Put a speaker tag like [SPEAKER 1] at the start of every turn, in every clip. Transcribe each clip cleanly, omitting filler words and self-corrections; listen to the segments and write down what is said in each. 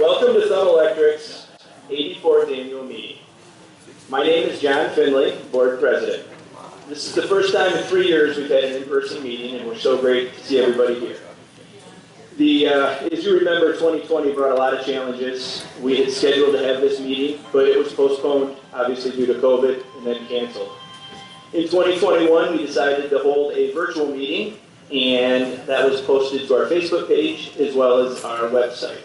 [SPEAKER 1] Welcome to Thumb Electric's 84th annual meeting. My name is John Finley, Board President. This is the first time in 3 years we've had an in-person meeting, and we're so great to see everybody here. As you remember, 2020 brought a lot of challenges. We had scheduled to have this meeting, but it was postponed, obviously due to COVID, and then canceled. In 2021, we decided to hold a virtual meeting, and that was posted to our Facebook page as well as our website.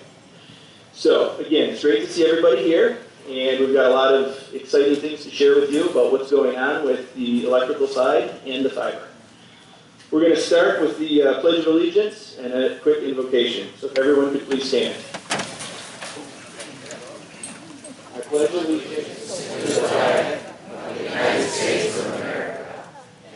[SPEAKER 1] So, again, it's great to see everybody here, and we've got a lot of exciting things to share with you about what's going on with the electrical side and the fiber. We're going to start with the Pledge of Allegiance and a quick invocation. So if everyone could please stand. I pledge allegiance to the flag of the United States of America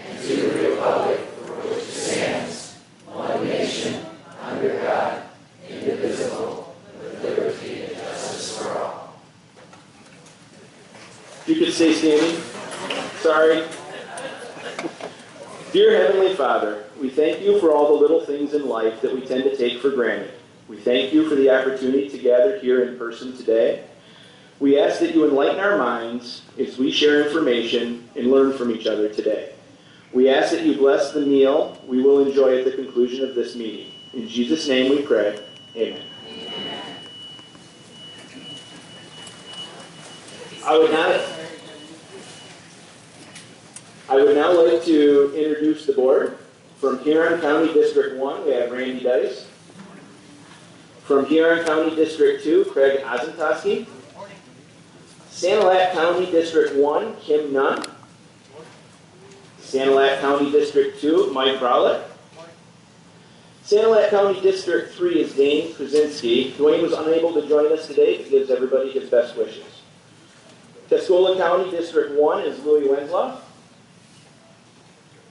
[SPEAKER 1] and to the republic for which it stands, one nation, under God, indivisible, with liberty and justice for all. If you could stay standing. Sorry. Dear Heavenly Father, we thank you for all the little things in life that we tend to take for granted. We thank you for the opportunity to gather here in person today. We ask that you enlighten our minds as we share information and learn from each other today. We ask that you bless the meal we will enjoy at the conclusion of this meeting. In Jesus' name we pray. Amen. I would now like to introduce the board. From Huron County District 1, we have Randy Dice. From Huron County District 2, Craig Ozentowski. Sanilac County District 1, Kim Nunn. Sanilac County District 2, Mike Rowlett. Sanilac County District 3 is Dane Krasinski. Dwayne was unable to join us today, but gives everybody his best wishes. Tuscola County District 1 is Louis Wenslow.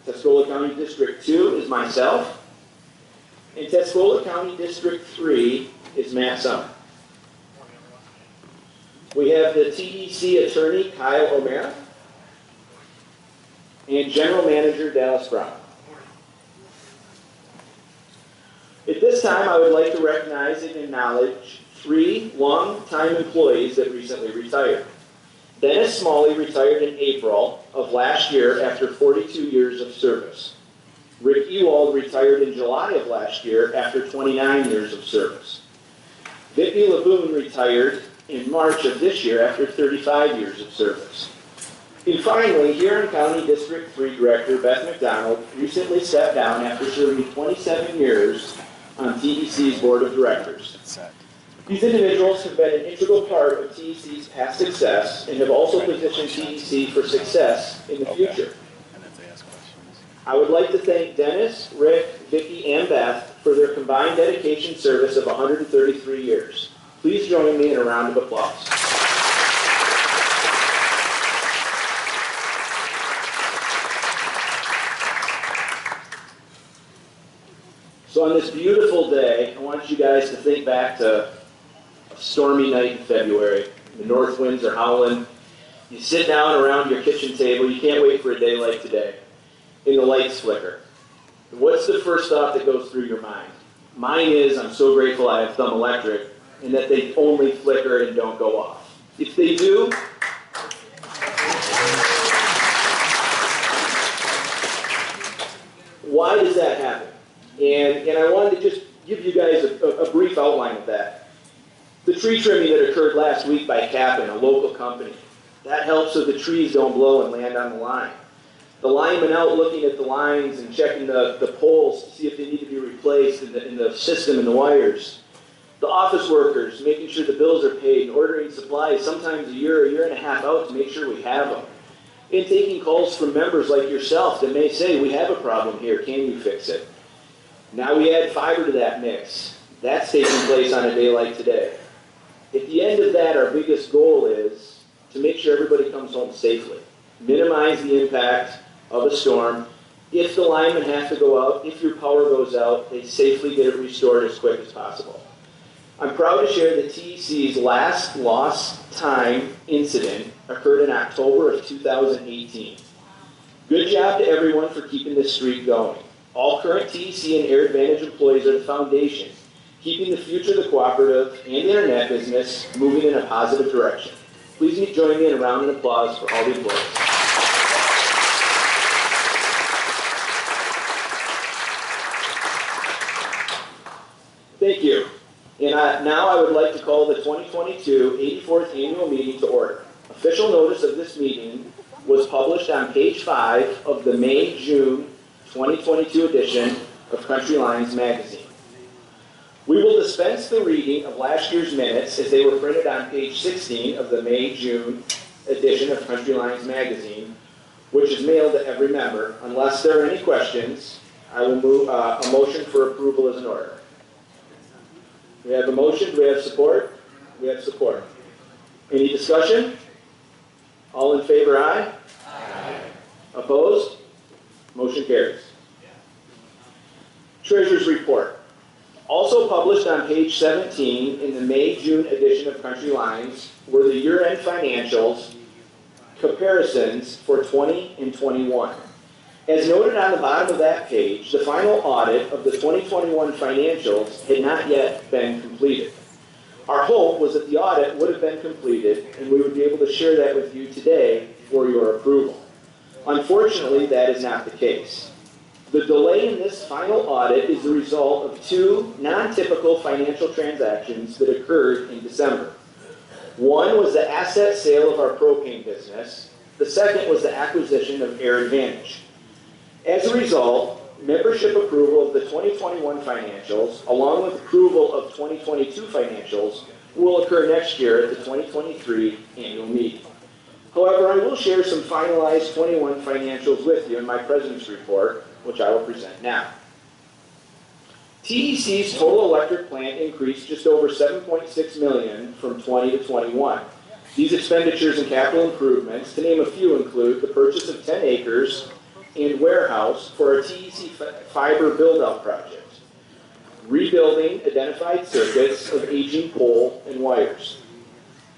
[SPEAKER 1] Tuscola County District 2 is myself. And Tuscola County District 3 is Matt Summer. We have the TEC attorney, Kyle O'Mara, and General Manager, Dallas Brown. At this time, I would like to recognize and acknowledge 3 long-time employees that recently retired. Dennis Smalley retired in April of last year after 42 years of service. Rick Ewald retired in July of last year after 29 years of service. Vicki Laboon retired in March of this year after 35 years of service. And finally, Huron County District 3 Director Beth McDonald recently stepped down after serving 27 years on TEC's Board of Directors. These individuals have been an integral part of TEC's past success and have also positioned TEC for success in the future. I would like to thank Dennis, Rick, Vicki, and Beth for their combined dedication service of 133 years. Please join me in a round of applause. So on this beautiful day, I want you guys to think back to stormy night in February. The north winds are howling. You sit down around your kitchen table. You can't wait for a day like today. And the lights flicker. What's the first thought that goes through your mind? Mine is, I'm so grateful I have Thumb Electric and that they only flicker and don't go off. If they do, why does that happen? And I wanted to just give you guys a brief outline of that. The tree trimming that occurred last week by Cap'n, a local company, that helps so the trees don't blow and land on the line. The linemen out looking at the lines and checking the poles to see if they need to be replaced in the system and the wires. The office workers making sure the bills are paid and ordering supplies sometimes a year and a half out to make sure we have them. And taking calls from members like yourself that may say, we have a problem here, can you fix it? Now we add fiber to that mix. That's taking place on a day like today. At the end of that, our biggest goal is to make sure everybody comes home safely. Minimize the impact of a storm. If the linemen have to go out, if your power goes out, they safely get it restored as quick as possible. I'm proud to share that TEC's last lost time incident occurred in October of 2018. Good job to everyone for keeping this streak going. All current TEC and Air Advantage employees are the foundation, keeping the future of the cooperative and internet business moving in a positive direction. Please join me in a round of applause for all the employees. Thank you. And now I would like to call the 2022 84th Annual Meeting to order. Official notice of this meeting was published on page 5 of the May-June 2022 edition of Country Lines magazine. We will dispense the reading of last year's minutes as they were printed on page 16 of the May-June edition of Country Lines magazine, which is mailed to every member. Unless there are any questions, I will move a motion for approval as an order. We have a motion. Do we have support? We have support. Any discussion? All in favor, aye? Aye. Opposed? Motion carries. Treasurer's report. Also published on page 17 in the May-June edition of Country Lines were the year-end financials comparisons for 20 and 21. As noted on the bottom of that page, the final audit of the 2021 financials had not yet been completed. Our hope was that the audit would have been completed and we would be able to share that with you today for your approval. Unfortunately, that is not the case. The delay in this final audit is the result of two non-typical financial transactions that occurred in December. One was the asset sale of our propane business. The second was the acquisition of Air Advantage. As a result, membership approval of the 2021 financials, along with approval of 2022 financials, will occur next year at the 2023 annual meeting. However, I will share some finalized 21 financials with you in my President's Report, which I will present now. TEC's total electric plant increased just over $7.6 million from 20 to 21. These expenditures and capital improvements, to name a few, include the purchase of 10 acres and warehouse for a TEC fiber build-out project, rebuilding identified circuits of aging pole and wires,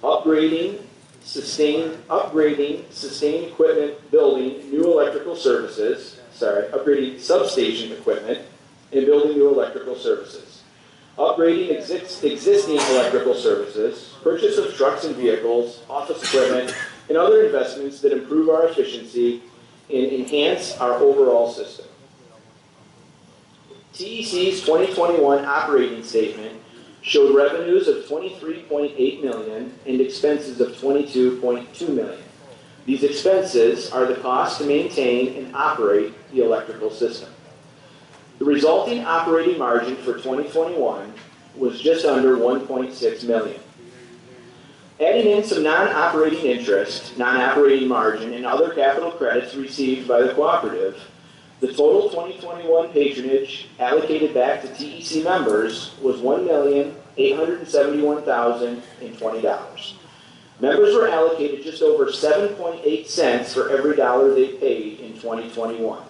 [SPEAKER 1] upgrading sustained equipment, building new electrical services, upgrading substation equipment and building new electrical services, upgrading existing electrical services, purchase of trucks and vehicles, office equipment, and other investments that improve our efficiency and enhance our overall system. TEC's 2021 operating statement showed revenues of $23.8 million and expenses of $22.2 million. These expenses are the cost to maintain and operate the electrical system. The resulting operating margin for 2021 was just under $1.6 million. Adding in some non-operating interest, non-operating margin, and other capital credits received by the cooperative, the total 2021 patronage allocated back to TEC members was $1,871,020. Members were allocated just over 7.8 cents for every dollar they paid in 2021.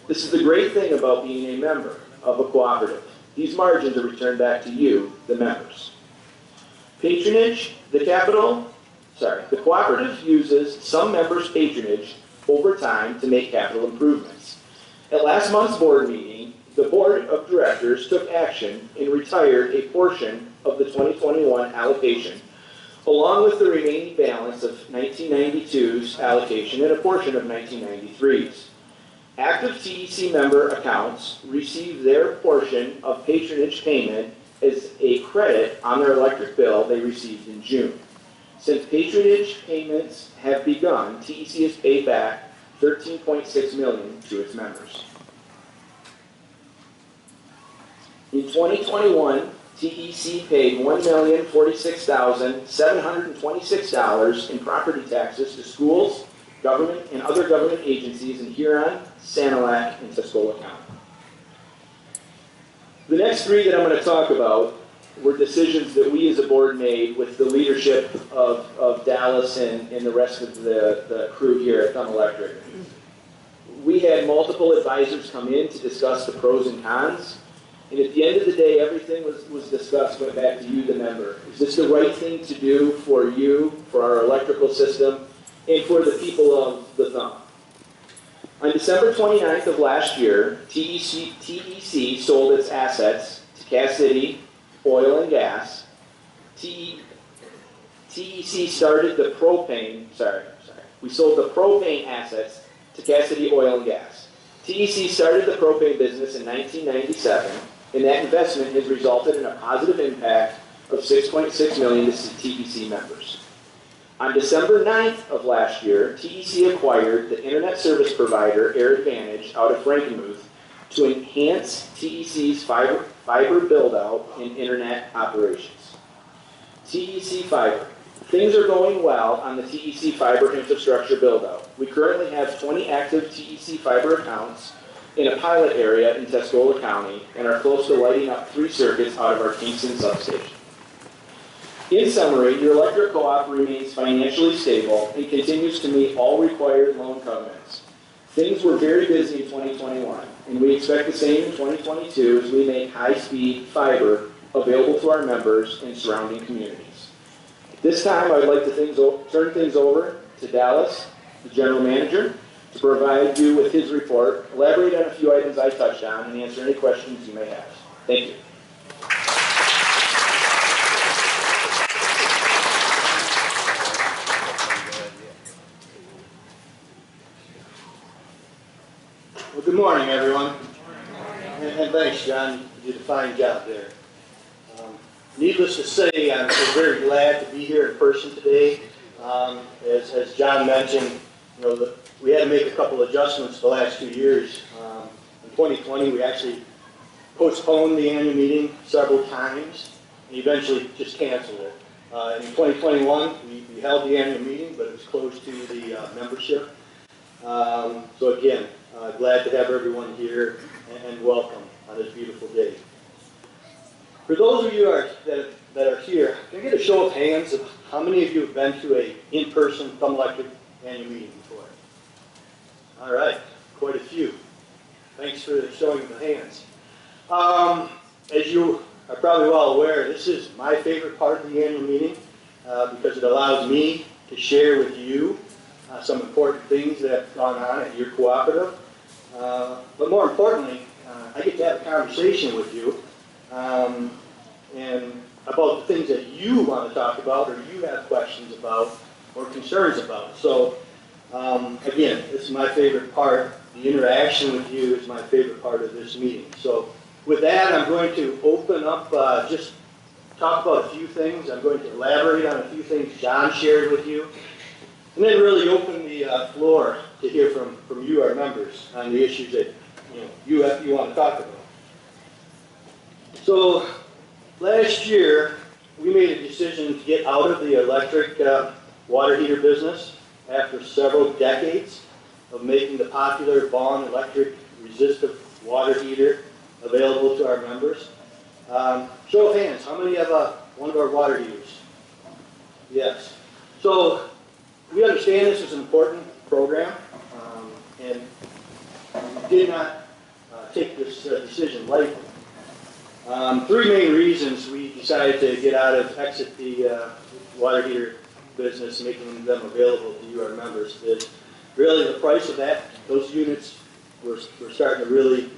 [SPEAKER 1] This is the great thing about being a member of a cooperative. These margins are returned back to you, the members. Patronage, the cooperative uses some members' patronage over time to make capital improvements. At last month's board meeting, the board of directors took action and retired a portion of the 2021 allocation, along with the remaining balance of 1992's allocation and a portion of 1993's. Active TEC member accounts receive their portion of patronage payment as a credit on their electric bill they received in June. Since patronage payments have begun, TEC has paid back $13.6 million to its members. In 2021, TEC paid $1,046,726 in property taxes to schools, government, and other government agencies in Huron, Sanilac, and Tuscola County. The next three that I'm going to talk about were decisions that we as a board made with the leadership of Dallas and the rest of the crew here at Thumb Electric. We had multiple advisors come in to discuss the pros and cons, and at the end of the day, everything was discussed, went back to you, the member. Is this the right thing to do for you, for our electrical system, and for the people of the Thumb? On December 29th of last year, TEC sold its assets to Cass City, oil and gas. TEC started the propane, we sold the propane assets to Cassidy Oil and Gas. TEC started the propane business in 1997, and that investment has resulted in a positive impact of $6.6 million to TEC members. On December 9th of last year, TEC acquired the internet service provider Air Advantage out of Frankenmuth to enhance TEC's fiber build-out and internet operations. TEC Fiber. Things are going well on the TEC Fiber infrastructure build-out. We currently have 20 active TEC Fiber accounts in a pilot area in Tuscola County and are close to lighting up 3 circuits out of our Kingston substation. In summary, your electric co-op remains financially stable and continues to meet all required loan covenants. Things were very busy in 2021, and we expect the same in 2022 as we make high-speed fiber available to our members and surrounding communities. This time, I would like to turn things over to Dallas, the General Manager, to provide you with his report, elaborate on a few items I touched on, and answer any questions you may have. Thank you.
[SPEAKER 2] Well, good morning, everyone. And thanks, John. You did a fine job there. Needless to say, I'm very glad to be here in person today. As John mentioned, we had to make a couple adjustments the last 2 years. In 2020, we actually postponed the annual meeting several times and eventually just canceled it. In 2021, we held the annual meeting, but it was closed to the membership. So again, glad to have everyone here and welcome on this beautiful day. For those of you that are here, can I get a show of hands of how many of you have been to an in-person Thumb Electric annual meeting before? All right, quite a few. Thanks for showing the hands. As you are probably well aware, this is my favorite part of the annual meeting because it allows me to share with you some important things that have gone on at your cooperative. But more importantly, I get to have a conversation with you and about the things that you want to talk about or you have questions about or concerns about. So again, this is my favorite part. The interaction with you is my favorite part of this meeting. So with that, I'm going to open up, just talk about a few things. I'm going to elaborate on a few things John shared with you. And then really open the floor to hear from you, our members, on the issues that you want to talk about. So last year, we made a decision to get out of the electric water heater business after several decades of making the popular Vaughan electric resistive water heater available to our members. Show of hands, how many have one of our water heaters? Yes. So we understand this is an important program, and we did not take this decision lightly. 3 main reasons we decided to exit the water heater business, making them available to you, our members, is really the price of those units were starting to really,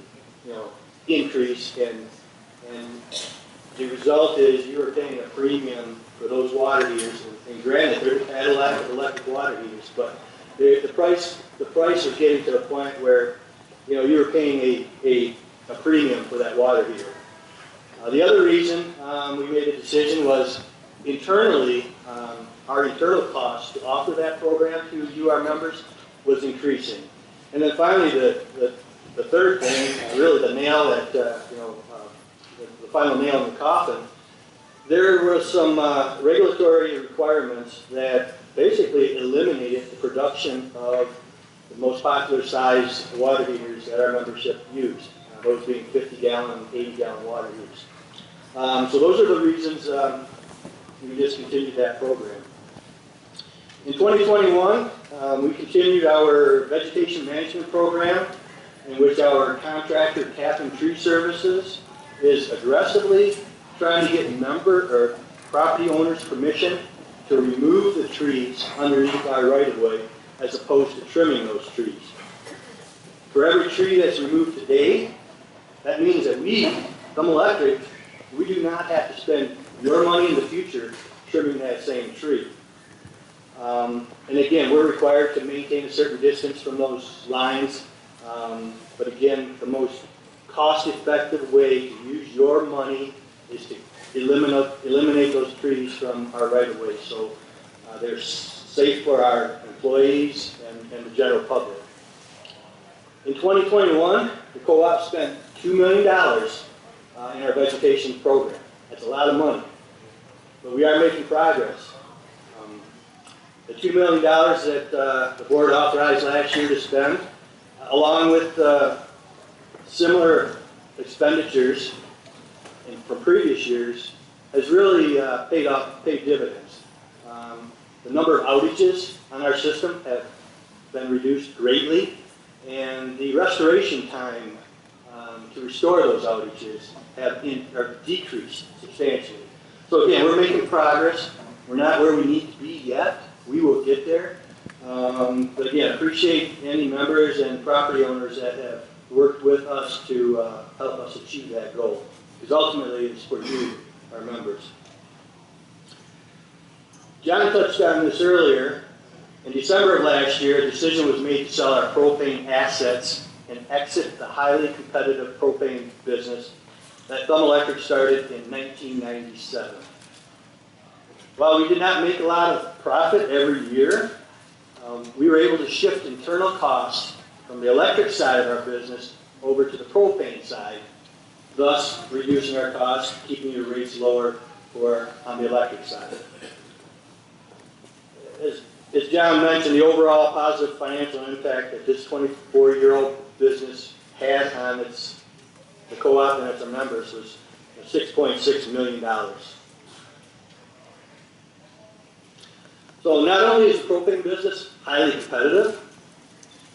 [SPEAKER 2] increase, and the result is you were paying a premium for those water heaters, and granted, they're Cadillac electric water heaters, but the price was getting to the point where you were paying a premium for that water heater. The other reason we made a decision was internally, our internal cost to offer that program to you, our members, was increasing. And then finally, the third thing, really the nail that the final nail in the coffin, there were some regulatory requirements that basically eliminated the production of the most popular size water heaters that our membership used, those being 50-gallon, 80-gallon water heaters. So those are the reasons we discontinued that program. In 2021, we continued our vegetation management program, in which our contractor, Cap Tree Services, is aggressively trying to get property owners' permission to remove the trees underneath our right-of-way as opposed to trimming those trees. For every tree that's removed today, that means that we, Thumb Electric, we do not have to spend your money in the future trimming that same tree. And again, we're required to maintain a certain distance from those lines. But again, the most cost-effective way to use your money is to eliminate those trees from our right-of-way. So they're safe for our employees and the general public. In 2021, the co-op spent $2 million in our vegetation program. That's a lot of money, but we are making progress. The $2 million that the board authorized last year to spend, along with similar expenditures from previous years, has really paid dividends. The number of outages on our system have been reduced greatly, and the restoration time to restore those outages have decreased substantially. So again, we're making progress. We're not where we need to be yet. We will get there. But again, appreciate any members and property owners that have worked with us to help us achieve that goal. Because ultimately, it's for you, our members. John touched on this earlier. In December of last year, a decision was made to sell our propane assets and exit the highly competitive propane business that Thumb Electric started in 1997. While we did not make a lot of profit every year, we were able to shift internal costs from the electric side of our business over to the propane side, thus reducing our costs, keeping your rates lower on the electric side. As John mentioned, the overall positive financial impact that this 24-year-old business had on the co-op and its members was $6.6 million. So not only is the propane business highly competitive,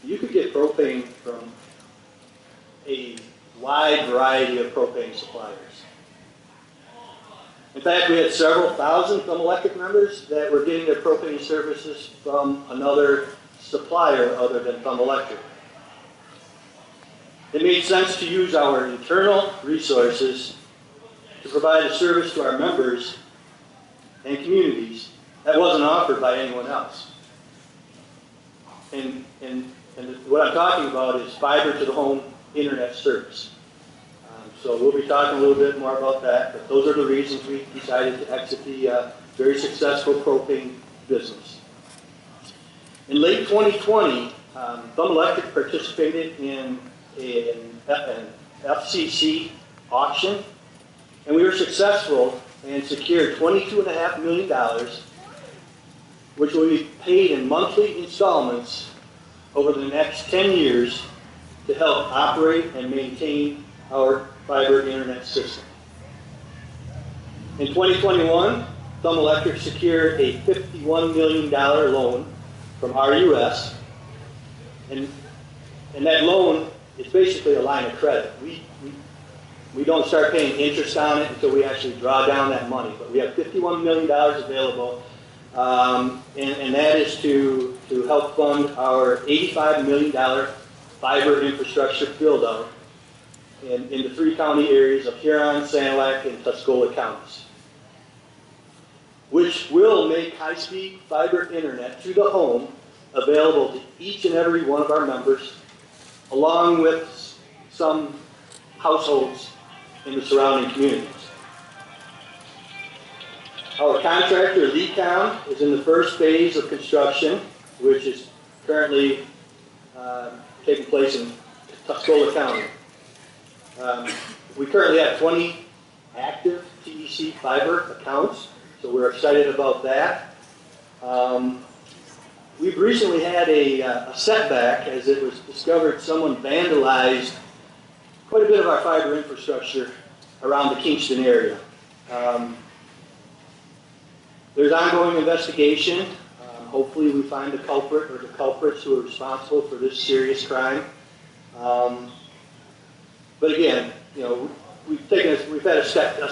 [SPEAKER 2] you could get propane from a wide variety of propane suppliers. In fact, we had several thousand Thumb Electric members that were getting their propane services from another supplier other than Thumb Electric. It made sense to use our internal resources to provide a service to our members and communities that wasn't offered by anyone else. And what I'm talking about is fiber to the home internet service. So we'll be talking a little bit more about that, but those are the reasons we decided to exit the very successful propane business. In late 2020, Thumb Electric participated in an FCC auction, and we were successful and secured $22.5 million, which will be paid in monthly installments over the next 10 years to help operate and maintain our fiber internet system. In 2021, Thumb Electric secured a $51 million loan from RUS, and that loan is basically a line of credit. We don't start paying interest on it until we actually draw down that money, but we have $51 million available, and that is to help fund our $85 million fiber infrastructure build-out in the 3 county areas of Huron, Sanilac, and Tuscola counties, which will make high-speed fiber internet to the home available to each and every one of our members, along with some households in the surrounding communities. Our contractor, Gagetown, is in the first phase of construction, which is currently taking place in Tuscola County. We currently have 20 active TEC fiber accounts, so we're excited about that. We've recently had a setback, as it was discovered someone vandalized quite a bit of our fiber infrastructure around the Kingston area. There's ongoing investigation. Hopefully we find the culprit or the culprits who are responsible for this serious crime. But again, you know, we've had a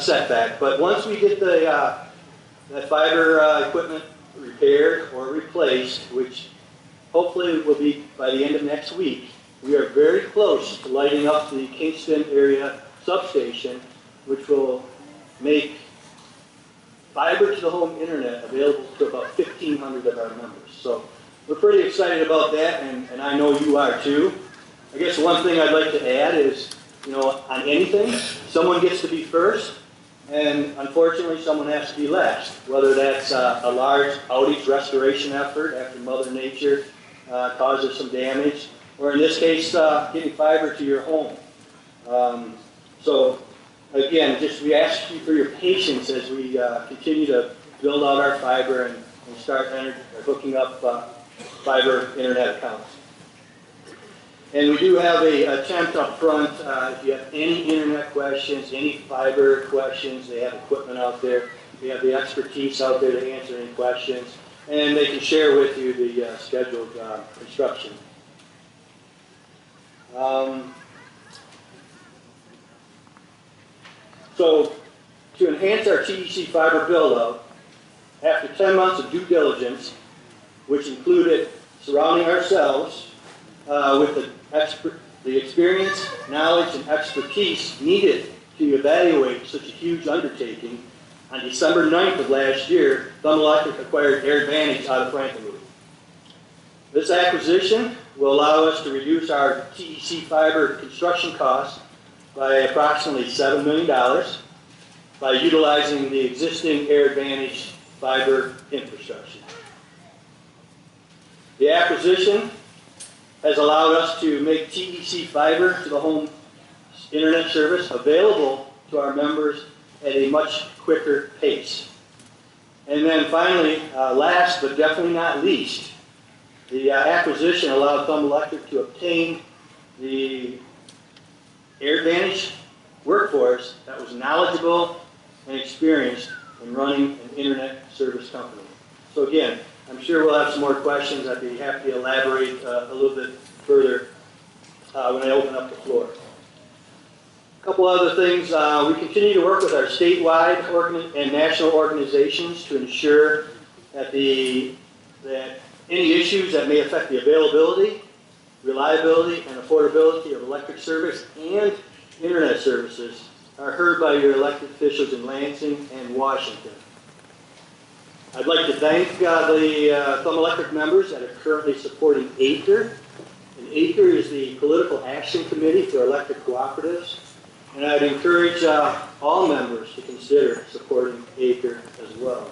[SPEAKER 2] setback. But once we get that fiber equipment repaired or replaced, which hopefully will be by the end of next week, we are very close to lighting up the Kingston area substation, which will make fiber to the home internet available to about 1,500 of our members. So we're pretty excited about that, and I know you are too. I guess one thing I'd like to add is, you know, on anything, someone gets to be first, and unfortunately someone has to be last, whether that's a large outage restoration effort after Mother Nature causes some damage, or in this case, getting fiber to your home. So again, just we ask you for your patience as we continue to build out our fiber and start hooking up fiber internet accounts. And we do have a tent up front. If you have any internet questions, any fiber questions, they have equipment out there. We have the expertise out there to answer any questions. And they can share with you the scheduled construction. So to enhance our TEC fiber build-out, after 10 months of due diligence, which included surrounding ourselves with the experience, knowledge, and expertise needed to evaluate such a huge undertaking, on December 9th of last year, Thumb Electric acquired Air Advantage out of Frankenmuth. This acquisition will allow us to reduce our TEC fiber construction costs by approximately $7 million by utilizing the existing Air Advantage fiber infrastructure. The acquisition has allowed us to make TEC fiber to the home internet service available to our members at a much quicker pace. And then finally, last but definitely not least, the acquisition allowed Thumb Electric to obtain the Air Advantage workforce that was knowledgeable and experienced in running an internet service company. So again, I'm sure we'll have some more questions. I'd be happy to elaborate a little bit further when I open up the floor. A couple other things. We continue to work with our statewide and national organizations to ensure that any issues that may affect the availability, reliability, and affordability of electric service and internet services are heard by your elected officials in Lansing and Washington. I'd like to thank the Thumb Electric members that are currently supporting ACRE. And ACRE is the Political Action Committee for Electric Cooperatives. And I'd encourage all members to consider supporting ACRE as well.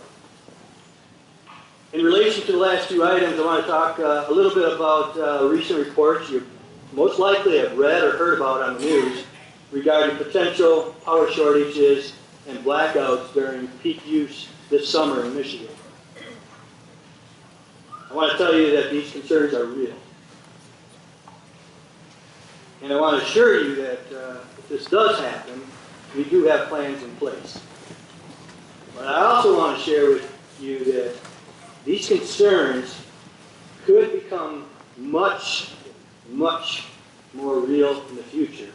[SPEAKER 2] In relation to the last two items, I want to talk a little bit about recent reports you most likely have read or heard about on the news regarding potential power shortages and blackouts during peak use this summer in Michigan. I want to tell you that these concerns are real. And I want to assure you that if this does happen, we do have plans in place. But I also want to share with you that these concerns could become much, much more real in the future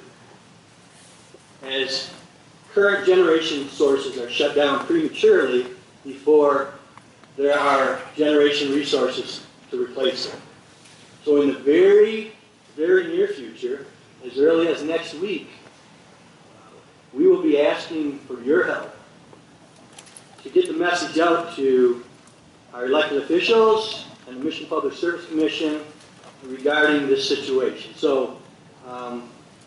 [SPEAKER 2] as current generation sources are shut down prematurely before there are generation resources to replace them. So in the very, very near future, as early as next week, we will be asking for your help to get the message out to our elected officials and the Michigan Public Service Commission regarding this situation. So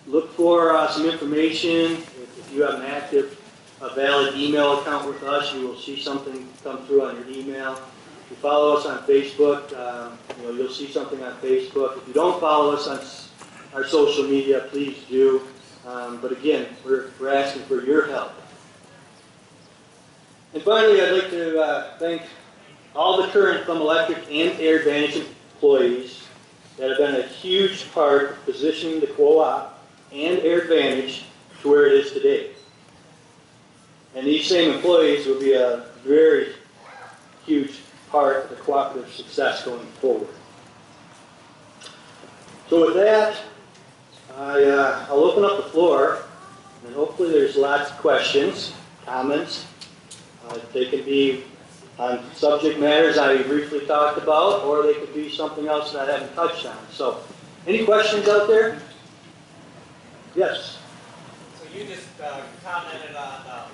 [SPEAKER 2] look for some information. If you have an active, valid email account with us, you will see something come through on your email. If you follow us on Facebook, you'll see something on Facebook. If you don't follow us on our social media, please do. But again, we're asking for your help. And finally, I'd like to thank all the current Thumb Electric and Air Advantage employees that have been a huge part of positioning the co-op and Air Advantage to where it is today. And these same employees will be a very huge part of the cooperative success going forward. So with that, I'll open up the floor, and hopefully there's lots of questions, comments. They can be on subject matters I briefly talked about, or they could be something else that I haven't touched on. So, any questions out there? Yes?
[SPEAKER 3] So you just commented on,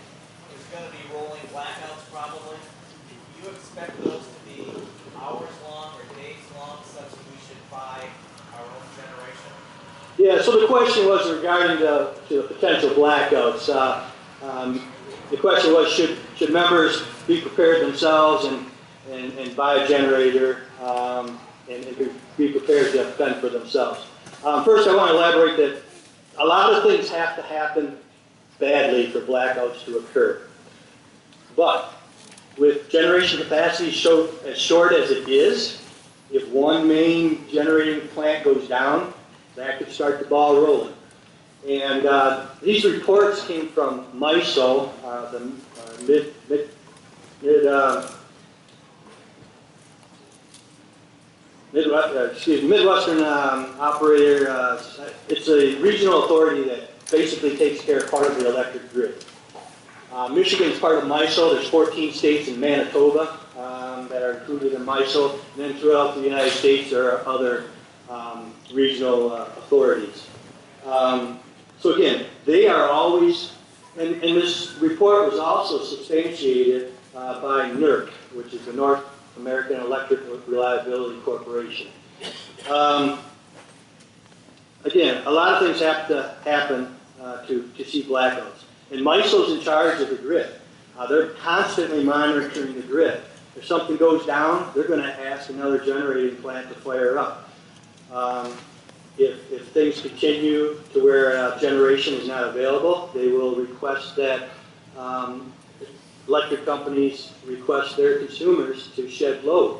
[SPEAKER 3] expect those to be hours long or days long, such that we should buy our own generation?
[SPEAKER 2] Yeah, so the question was regarding to the potential blackouts. The question was, should members be prepared themselves and buy a generator and be prepared to fend for themselves? First, I want to elaborate that a lot of things have to happen badly for blackouts to occur. But with generation capacity as short as it is, if one main generating plant goes down, that could start the ball rolling. And these reports came from MISO, the Midwestern operator. It's a regional authority that basically takes care of part of the electric grid. Michigan is part of MISO. There's 14 states in Manitoba that are included in MISO. And then throughout the United States, there are other regional authorities. So again, they are always, and this report was also substantiated by NERC, which is the North American Electric Reliability Corporation. Again, a lot of things have to happen to see blackouts. And MISO's in charge of the grid. They're constantly monitoring the grid. If something goes down, they're going to ask another generating plant to fire up. If things continue to where generation is not available, they will request that electric companies request their consumers to shed load.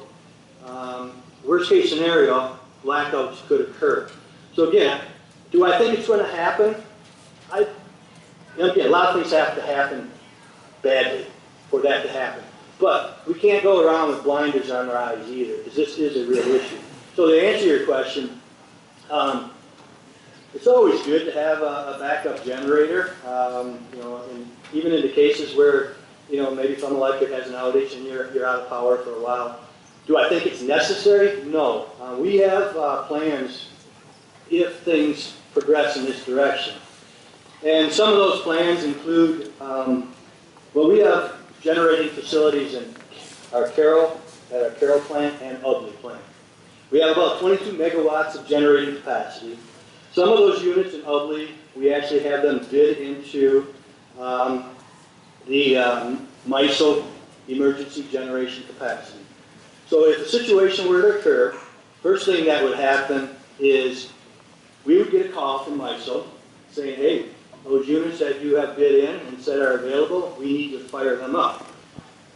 [SPEAKER 2] Worst case scenario, blackouts could occur. So again, do I think it's going to happen? Again, a lot of things have to happen badly for that to happen. But we can't go around with blinders on our eyes either, because this is a real issue. So to answer your question, it's always good to have a backup generator. And even in the cases where maybe some electric has an outage and you're out of power for a while. Do I think it's necessary? No. We have plans if things progress in this direction. And some of those plans include, we have generating facilities in at our Carroll plant and Ubly plant. We have about 22 megawatts of generating capacity. Some of those units in Ubly, we actually have them bid into the MISO emergency generation capacity. So if a situation were to occur, first thing that would happen is we would get a call from MISO saying, hey, those units that you have bid in and said are available, we need to fire them up.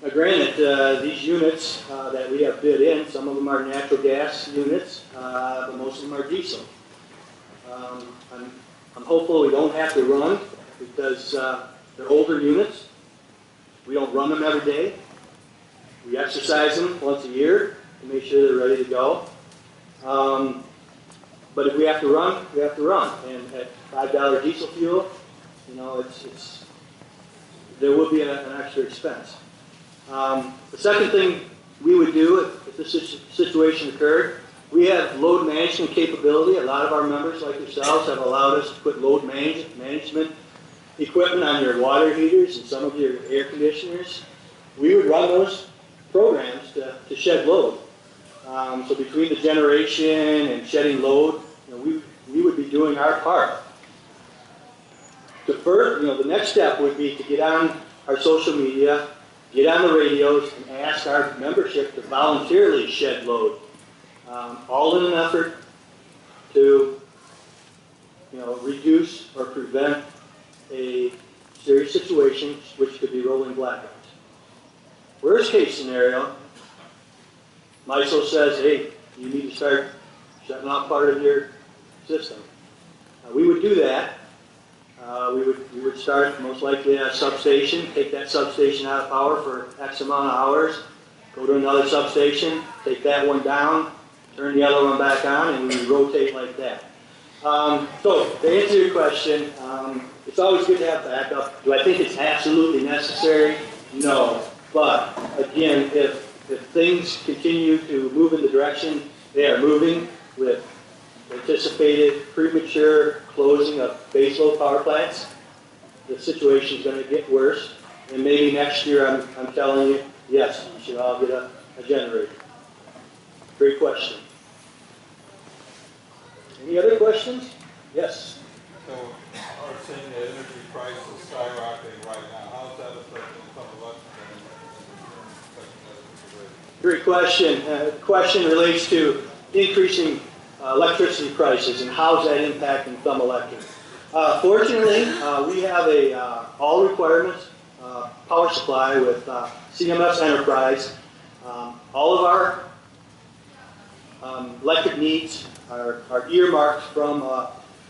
[SPEAKER 2] Now granted, these units that we have bid in, some of them are natural gas units, but most of them are diesel. I'm hopeful we don't have to run because they're older units. We don't run them every day. We exercise them once a year to make sure they're ready to go. But if we have to run, we have to run. And at $5 diesel fuel, there will be an extra expense. The second thing we would do if this situation occurred, we have load management capability. A lot of our members, like yourselves, have allowed us to put load management equipment on your water heaters and some of your air conditioners. We would run those programs to shed load. So between the generation and shedding load, we would be doing our part. The next step would be to get on our social media, get on the radios, and ask our membership to voluntarily shed load. All in an effort to reduce or prevent a serious situation, which could be rolling blackouts. Worst case scenario, MISO says, hey, you need to start shutting off part of your system. We would do that. We would start most likely at a substation, take that substation out of power for X amount of hours, go to another substation, take that one down, turn the other one back on, and we rotate like that. So to answer your question, it's always good to have backup. Do I think it's absolutely necessary? No. But again, if things continue to move in the direction they are moving with anticipated premature closing of baseload power plants, the situation is going to get worse. And maybe next year, I'm telling you, Yes, you should all get a generator. Great question. Any other questions? Yes.
[SPEAKER 4] So, are seeing the energy prices skyrocketing right now, how's that affecting some electrical and
[SPEAKER 2] Great question. The question relates to increasing electricity prices and how's that impacting Thumb Electric. Fortunately, we have a all requirements power supply with CMS Enterprise. All of our electric needs are earmarked from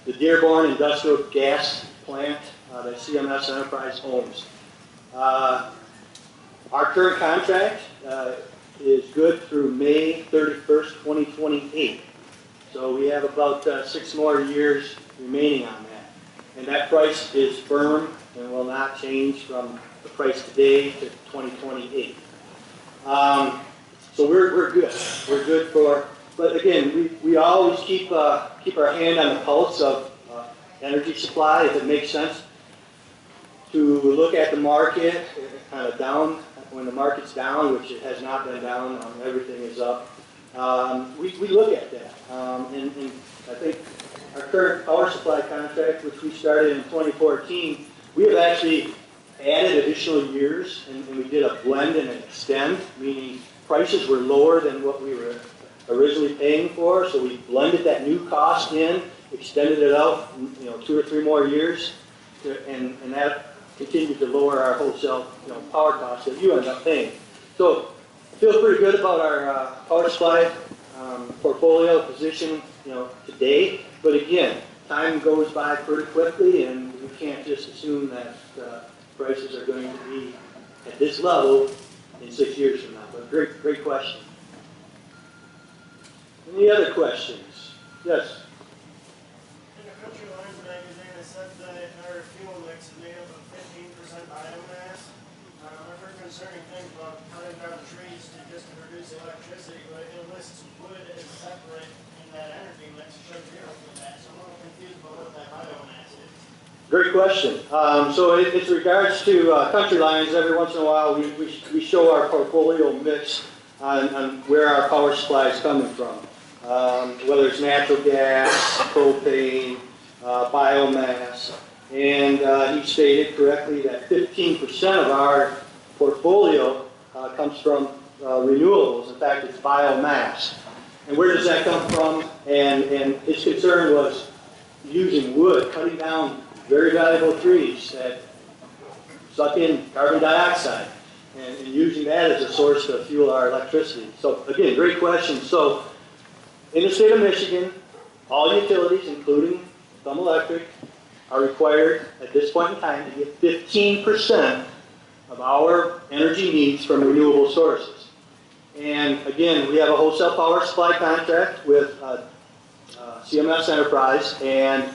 [SPEAKER 2] the Dearborn Industrial Gas Plant that CMS Enterprise owns. Our current contract is good through May 31st, 2028. So we have about 6 more years remaining on that. And that price is firm and will not change from the price today to 2028. So we're good. We're good for, but again, we always keep our hand on the pulse of energy supply if it makes sense to look at the market kind of down when the market's down, which it has not been down, everything is up. We look at that, and I think our current power supply contract, which we started in 2014, we have actually added additional years, and we did a blend and an extend, meaning prices were lower than what we were originally paying for, so we blended that new cost in, extended it out, 2 or 3 more years, and that continued to lower our wholesale power costs that you end up paying. So I feel pretty good about our power supply portfolio position today, but again, time goes by pretty quickly, and we can't just assume that prices are going to be at this level in 6 years from now. But great question. Any other questions? Yes?
[SPEAKER 5] In the Country Lines magazine, it said that our fuel mix is made up of 15% biomass. I've heard concerning things about cutting down trees just to produce electricity, but it lists wood as separate in that energy mix. It shows zero for that, so I'm a little confused about what that biomass is.
[SPEAKER 2] Great question. So it's regards to Country Lines, every once in a while we show our portfolio mix on where our power supply is coming from. Whether it's natural gas, propane, biomass, and he stated correctly that 15% of our portfolio comes from renewables. In fact, it's biomass. And where does that come from? And his concern was using wood, cutting down very valuable trees that suck in carbon dioxide, and using that as a source to fuel our electricity. So again, great question. So in the state of Michigan, all utilities, including Thumb Electric, are required at this point in time to get 15% of our energy needs from renewable sources. And again, we have a wholesale power supply contract with CMS Enterprise, and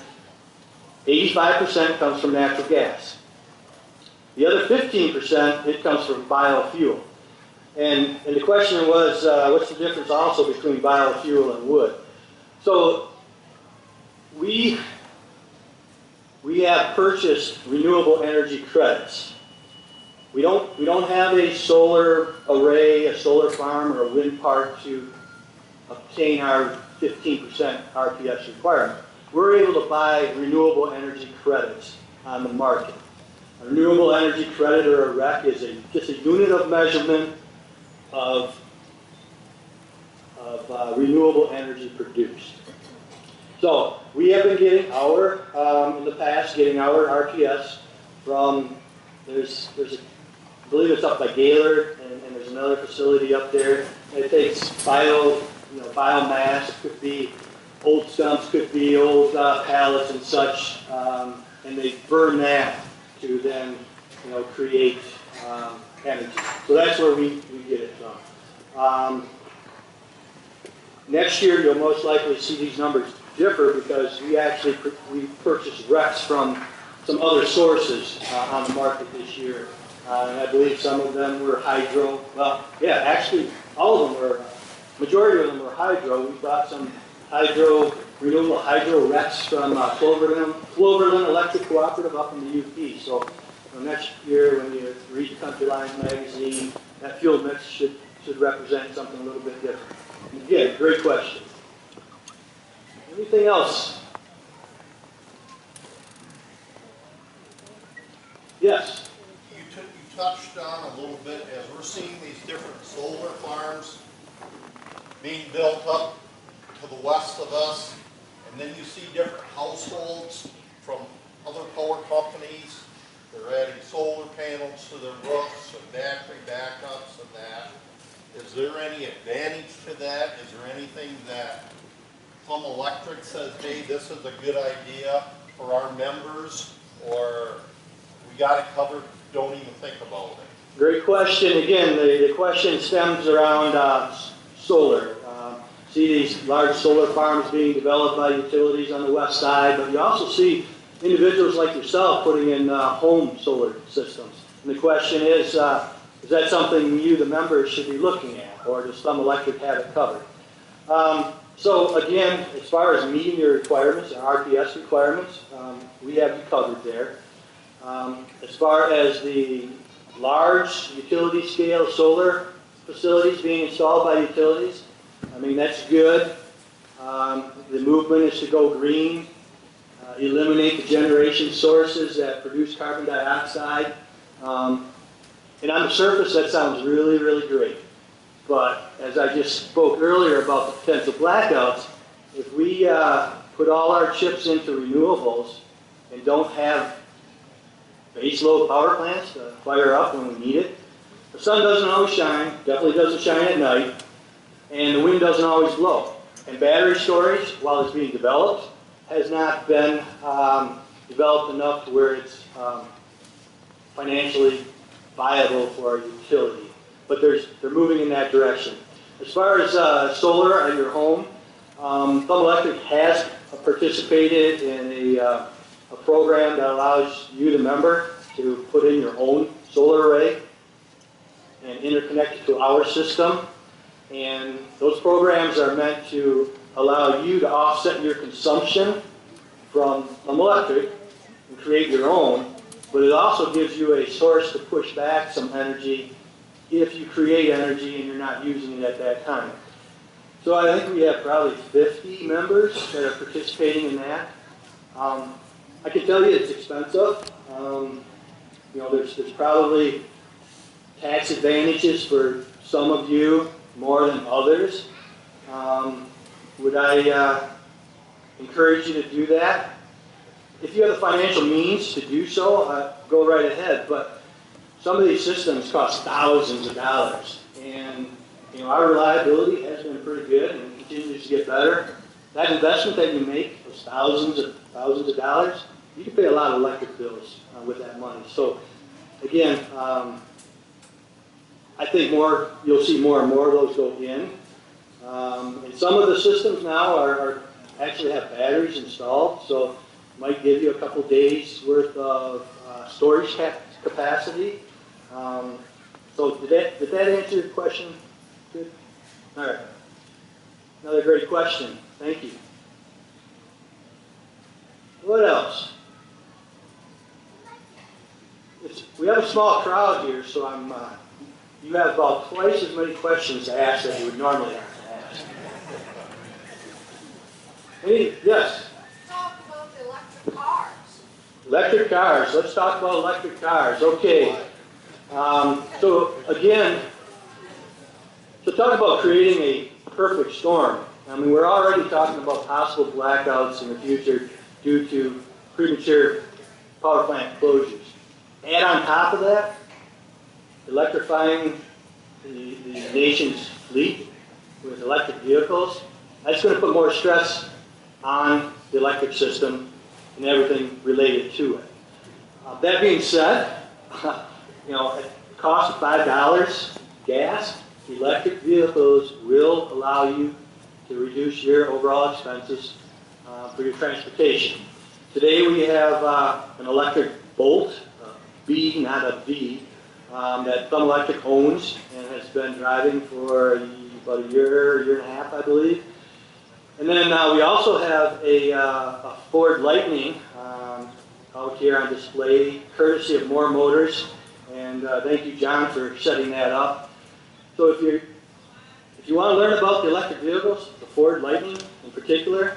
[SPEAKER 2] 85% comes from natural gas. The other 15%, it comes from biofuel. And the question was, what's the difference also between biofuel and wood? So we have purchased renewable energy credits. We don't have a solar array, a solar farm, or a wind park to obtain our 15% RPS requirement. We're able to buy renewable energy credits on the market. A renewable energy credit, or a REC, is just a unit of measurement of renewable energy produced. So we have been getting in the past, getting our RPS from, there's I believe it's up by Gaylord, and there's another facility up there. It takes biomass, could be old stumps, could be old pallets and such, and they burn that to then create energy. So that's where we get it from. Next year, you'll most likely see these numbers differ because we purchased RECs from some other sources on the market this year. And I believe some of them were hydro. Well, yeah, actually, all of them were, majority of them were hydro. We bought some renewable hydro RECs from Cloverland Electric Cooperative up in the UP. So next year, when you read Country Lines magazine, that fuel mix should represent something a little bit different. Again, great question. Anything else? Yes?
[SPEAKER 6] You touched on a little bit, as we're seeing these different solar farms being built up to the west of us, and then you see different households from other power companies. They're adding solar panels to their roofs and battery backups and that. Is there any advantage to that? Is there anything that Plum Electric says, hey, this is a good idea for our members, or we got it covered, don't even think about it?
[SPEAKER 2] Great question. Again, the question stems around solar. See these large solar farms being developed by utilities on the west side, but you also see individuals like yourself putting in home solar systems. And the question is that something you, the members, should be looking at, or does Plum Electric have it covered? So again, as far as meeting your requirements, our RPS requirements, we have you covered there. As far as the large utility scale solar facilities being installed by utilities, I mean, that's good. The movement is to go green, eliminate the generation sources that produce carbon dioxide. And on the surface, that sounds really, really great. But as I just spoke earlier about the potential blackouts, if we put all our chips into renewables and don't have base load power plants to fire up when we need it, the sun doesn't always shine, definitely doesn't shine at night, and the wind doesn't always blow. And battery storage, while it's being developed, has not been developed enough to where it's financially viable for a utility. But they're moving in that direction. As far as solar at your home, Plum Electric has participated in a program that allows you, the member, to put in your own solar array and interconnect it to our system. And those programs are meant to allow you to offset your consumption from Plum Electric and create your own, but it also gives you a source to push back some energy if you create energy and you're not using it at that time. So I think we have probably 50 members that are participating in that. I can tell you it's expensive. You know, there's probably tax advantages for some of you more than others. Would I encourage you to do that? If you have the financial means to do so, go right ahead. But some of these systems cost thousands of dollars, and you know our reliability has been pretty good and continues to get better. That investment that you make, those thousands of dollars, you can pay a lot of electric bills with that money. So again, I think you'll see more and more of those go in. And some of the systems now are actually have batteries installed, so might give you a couple days worth of storage capacity. So did that answer your question? Good. All right. Another great question. Thank you. What else? We have a small crowd here, so you have about twice as many questions to ask as you would normally have to ask. Yes?
[SPEAKER 7] Talk about the electric cars.
[SPEAKER 2] Electric cars. Let's talk about electric cars. Okay. So again, to talk about creating a perfect storm. I mean, we're already talking about possible blackouts in the future due to premature power plant closures. Add on top of that, electrifying the nation's fleet with electric vehicles. That's going to put more stress on the electric system and everything related to it. That being said, you know, at the cost of $5 gas, electric vehicles will allow you to reduce your overall expenses for your transportation. Today we have an electric Bolt, B, not a V, that Plum Electric owns and has been driving for about a year and a half, I believe. And then we also have a Ford Lightning out here on display, courtesy of More Motors. And thank you, John, for setting that up. So if you want to learn about the electric vehicles, the Ford Lightning in particular,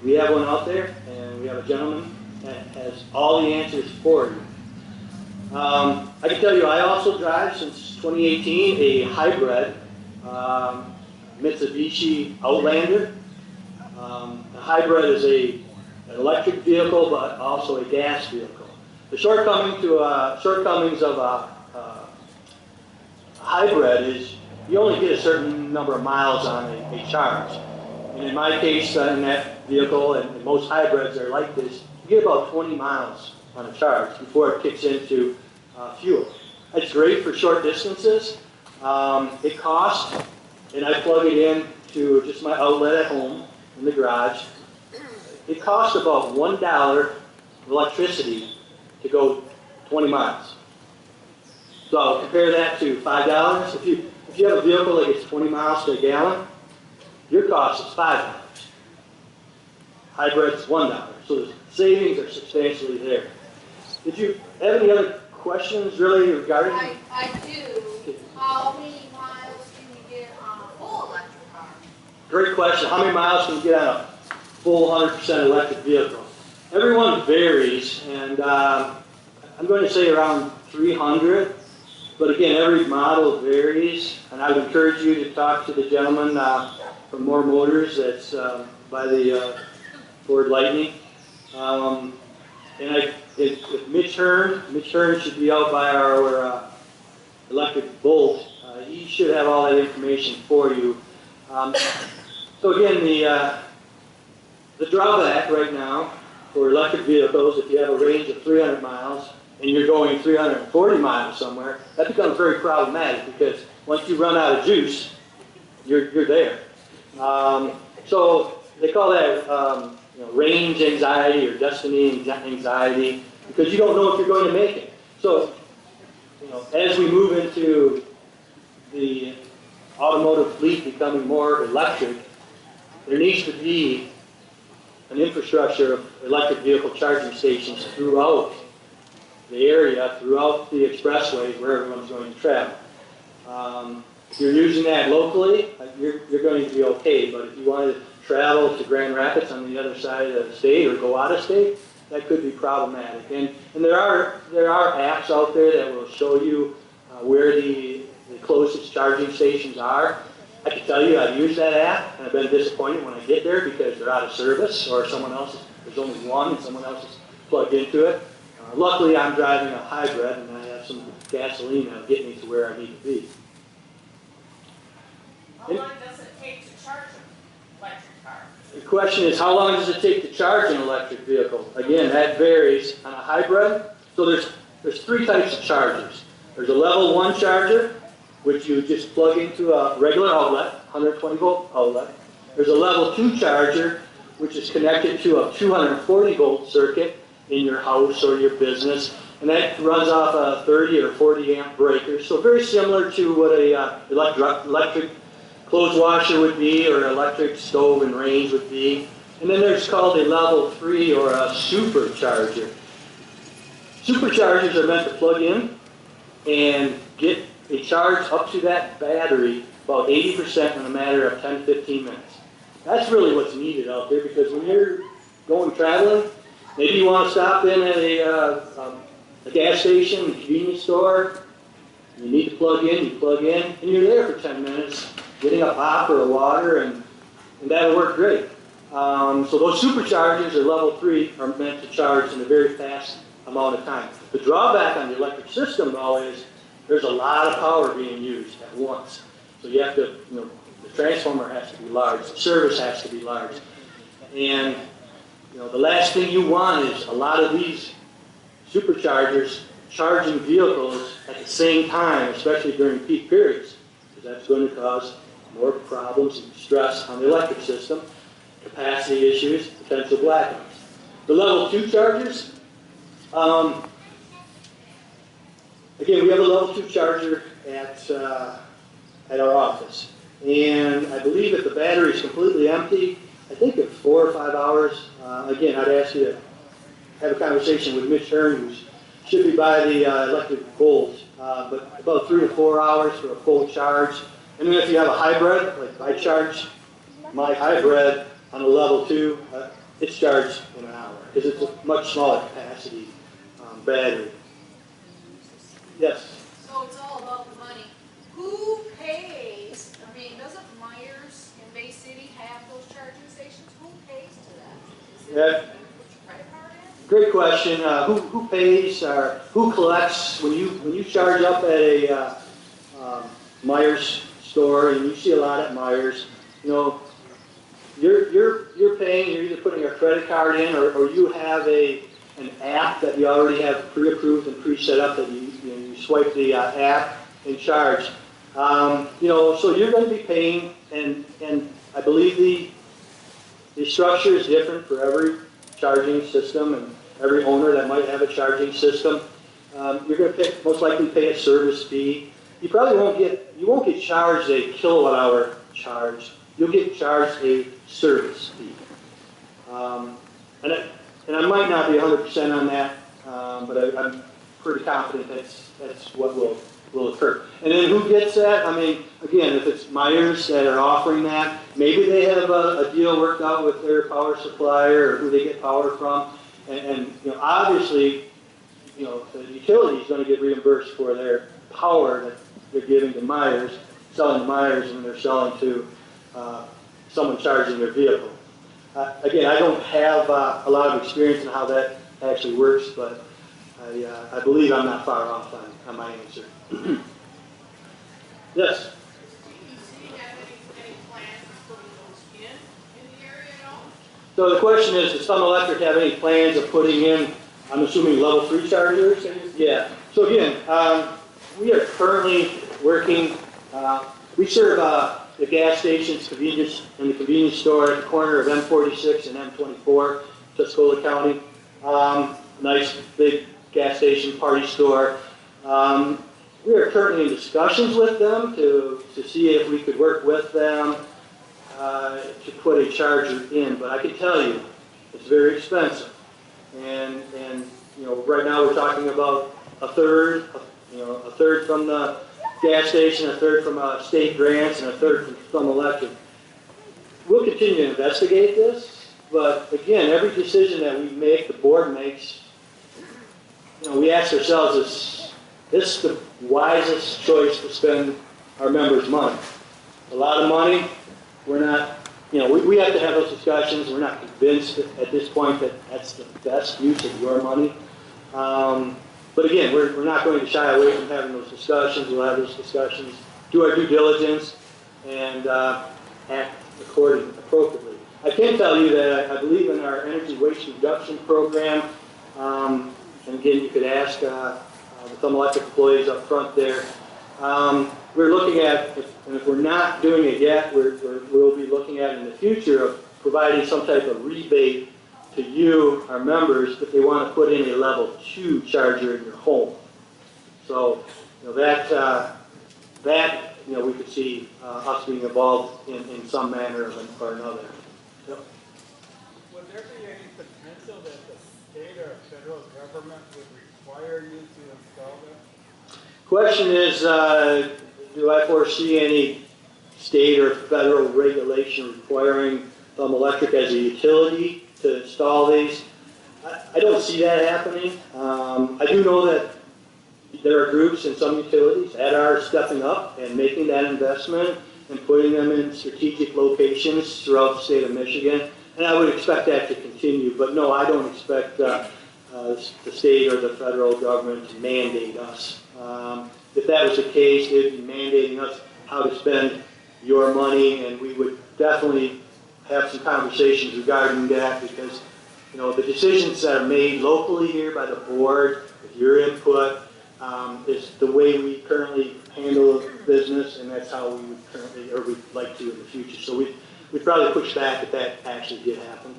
[SPEAKER 2] we have one out there, and we have a gentleman that has all the answers for you. I can tell you, I also drive since 2018 a hybrid Mitsubishi Outlander. A hybrid is an electric vehicle, but also a gas vehicle. The shortcomings of a hybrid is you only get a certain number of miles on a charge. And in my case, in that vehicle, and most hybrids are like this, you get about 20 miles on a charge before it kicks into fuel. It's great for short distances. It costs, and I plug it in to just my outlet at home in the garage. It costs about $1 of electricity to go 20 miles. So compare that to $5. If you have a vehicle that gets 20 miles to a gallon, your cost is $5. Hybrid's $1. So the savings are substantially there. Did you have any other questions really regarding?
[SPEAKER 7] I do. How many miles can you get on a full electric car?
[SPEAKER 2] Great question. How many miles can you get on a full 100% electric vehicle? Everyone varies, and I'm going to say around 300. But again, every model varies, and I would encourage you to talk to the gentleman from More Motors that's by the Ford Lightning. And if Mitch Hearn should be out by our electric Bolt. He should have all that information for you. So again, the drawback right now for electric vehicles, if you have a range of 300 miles and you're going 340 miles somewhere, that becomes very problematic because once you run out of juice, you're there. So they call that range anxiety or destiny anxiety because you don't know if you're going to make it. So as we move into the automotive fleet becoming more electric, there needs to be an infrastructure of electric vehicle charging stations throughout the area, throughout the expressways where everyone's going to travel. If you're using that locally, you're going to be okay, but if you want to travel to Grand Rapids on the other side of the state or go out of state, that could be problematic. And there are apps out there that will show you where the closest charging stations are. I can tell you I've used that app and I've been disappointed when I get there because they're out of service or there's only one and someone else is plugged into it. Luckily I'm driving a hybrid and I have some gasoline that'll get me to where I need to be.
[SPEAKER 3] How long does it take to charge an electric car?
[SPEAKER 2] The question is, how long does it take to charge an electric vehicle? Again, that varies on a hybrid. So there's three types of chargers. There's a level 1 charger, which you just plug into a regular outlet, 120 volt outlet. There's a level 2 charger, which is connected to a 240 volt circuit in your house or your business, and that runs off a 30 or 40 amp breaker. So very similar to what a electric clothes washer would be or electric stove and range would be. And then there's called a level 3 or a supercharger. Superchargers are meant to plug in and get a charge up to that battery about 80% in a matter of 10 to 15 minutes. That's really what's needed out there because when you're going traveling, maybe you want to stop in at a gas station, a convenience store, you need to plug in, and you're there for 10 minutes, getting a pop or a water, and that'll work great. So those superchargers or level 3 are meant to charge in a very fast amount of time. The drawback on the electric system, though, is there's a lot of power being used at once. So you have to, the transformer has to be large, the service has to be large. And, the last thing you want is a lot of these superchargers charging vehicles at the same time, especially during peak periods, because that's going to cause more problems and stress on the electric system, capacity issues, potential blackouts. The level 2 chargers, again, we have a level 2 charger at our office. And I believe if the battery is completely empty, I think in 4 or 5 hours, again, I'd ask you to have a conversation with Mitch Hearn, who's should be by the electric volt, but about 3 to 4 hours for a full charge. And then if you have a hybrid, like I charge my hybrid on a level 2, it's charged in an hour because it's a much smaller capacity battery. Yes?
[SPEAKER 7] So it's all about the money. Who pays, I mean, doesn't Myers in Bay City have those charging stations? Who pays to that? Is it,
[SPEAKER 2] Yeah.
[SPEAKER 7] you put your credit card in?
[SPEAKER 2] Great question. Who pays or who collects when you charge up at a Myers store, and you see a lot at Myers, you know, you're paying. You're either putting a credit card in, or you have an app that you already have pre-approved and pre-set up that you swipe the app and charge. You know, so you're going to be paying, and I believe the structure is different for every charging system and every owner that might have a charging system. You're going to most likely pay a service fee. You probably won't get charged a kilowatt hour charge. You'll get charged a service fee. And I might not be 100% on that, but I'm pretty confident that's what will occur. And then who gets that? I mean, again, if it's Myers that are offering that, maybe they have a deal worked out with their power supplier or who they get power from. And you know, obviously, you know, the utility is going to get reimbursed for their power that they're giving to Myers, selling to Myers, and they're selling to someone charging their vehicle. Again, I don't have a lot of experience in how that actually works, but I believe I'm not far off on my answer. Yes?
[SPEAKER 7] Do you have any plans for putting those in the area at all?
[SPEAKER 2] So the question is, does Thumb Electric have any plans of putting in, I'm assuming level 3 chargers? Yeah. So again, we are currently working, we serve the gas stations in the convenience store at the corner of M46 and M24, Tuscola County. Nice big gas station, party store. We are currently in discussions with them to see if we could work with them to put a charger in, but I can tell you, it's very expensive. And you know, right now we're talking about a third from the gas station, a third from state grants, and a third from Thumb Electric. We'll continue to investigate this, but again, every decision that we make, the board makes, you know, we ask ourselves, is this the wisest choice to spend our members' money? A lot of money, we're not, you know, we have to have those discussions. We're not convinced at this point that that's the best use of your money. But again, we're not going to shy away from having those discussions. We'll have those discussions, do our due diligence, and act appropriately. I can tell you that I believe in our energy waste reduction program, and again, you could ask the Thumb Electric employees up front there. We're looking at, and if we're not doing it yet, we'll be looking at in the future of providing some type of rebate to you, our members, if they want to put in a level 2 charger in your home. So, you know, that you know, we could see us being involved in some manner or another. Yep.
[SPEAKER 8] Would there be any potential that the state or federal government would require you to install that?
[SPEAKER 2] Question is, do I foresee any state or federal regulation requiring Thumb Electric as a utility to install these? I don't see that happening. I do know that there are groups in some utilities that are stepping up and making that investment and putting them in strategic locations throughout the state of Michigan, and I would expect that to continue. But no, I don't expect the state or the federal government to mandate us. If that was the case, they'd be mandating us how to spend your money, and we would definitely have some conversations regarding that, because you know, the decisions that are made locally here by the board, with your input, is the way we currently handle business, and that's how we would currently, or we'd like to in the future. So we'd probably push back if that actually did happen.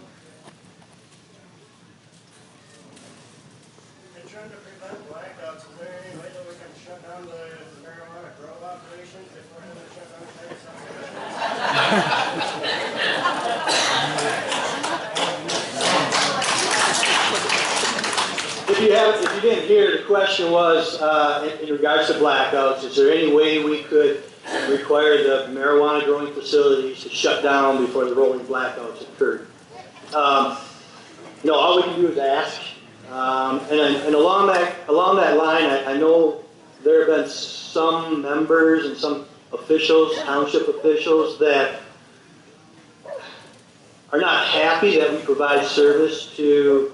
[SPEAKER 5] In trying to prevent blackouts, is there any way that we can shut down the marijuana grow operations before having to shut down the tank
[SPEAKER 2] If you here, the question was, in regards to blackouts, is there any way we could require the marijuana growing facilities to shut down before the rolling blackouts occurred? No, all we can do is ask. And along that line, I know there have been some members and some officials, township officials, that are not happy that we provide service to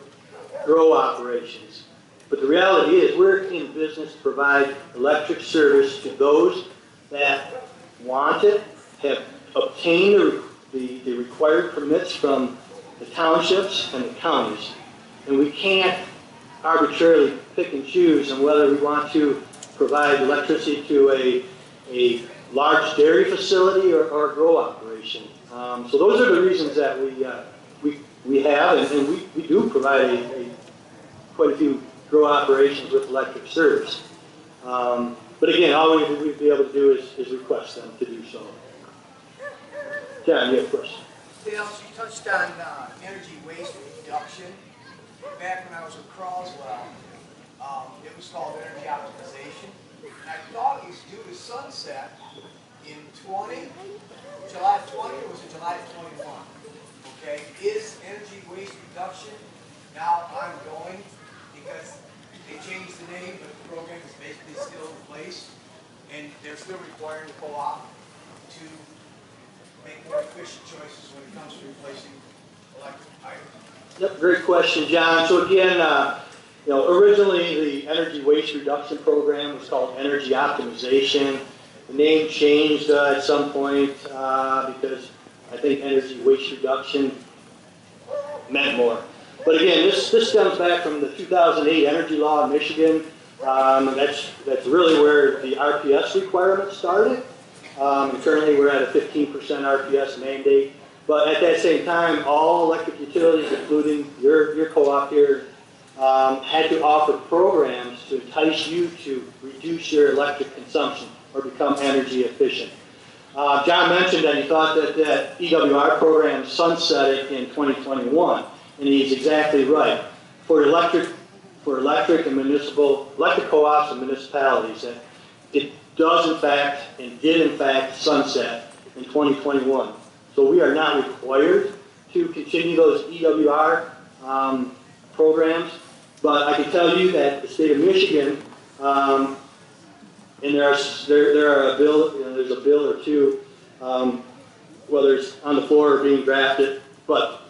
[SPEAKER 2] grow operations. But the reality is we're in business to provide electric service to those that want it, have obtained the required permits from the townships and the counties. And we can't arbitrarily pick and choose on whether we want to provide electricity to a large dairy facility or a grow operation. So those are the reasons that we have, and we do provide quite a few grow operations with electric service. But again, all we'd be able to do is request them to do so. John, you have a question?
[SPEAKER 9] Dale, you touched on energy waste reduction. Back when I was with Croswell, it was called energy optimization. And I thought it was due to sunset in July 20, or was it July 21? Okay, is energy waste reduction now ongoing? Because they changed the name, but the program is basically still in place, and they're still requiring the co-op to make more efficient choices when it comes to replacing electric items.
[SPEAKER 2] Yep, great question, John. So again, originally the energy waste reduction program was called energy optimization. The name changed at some point because I think energy waste reduction meant more. But again, this stems back from the 2008 energy law in Michigan. That's really where the RPS requirement started. And currently we're at a 15% RPS mandate. But at that same time, all electric utilities, including your co-op here, had to offer programs to entice you to reduce your electric consumption or become energy efficient. John mentioned that he thought that EWR program sunsetted in 2021, and he's exactly right. For electric and electric co-ops and municipalities, it does in fact and did in fact sunset in 2021. So we are not required to continue those EWR programs, but I can tell you that the state of Michigan, and there's a bill or two, whether it's on the floor or being drafted, but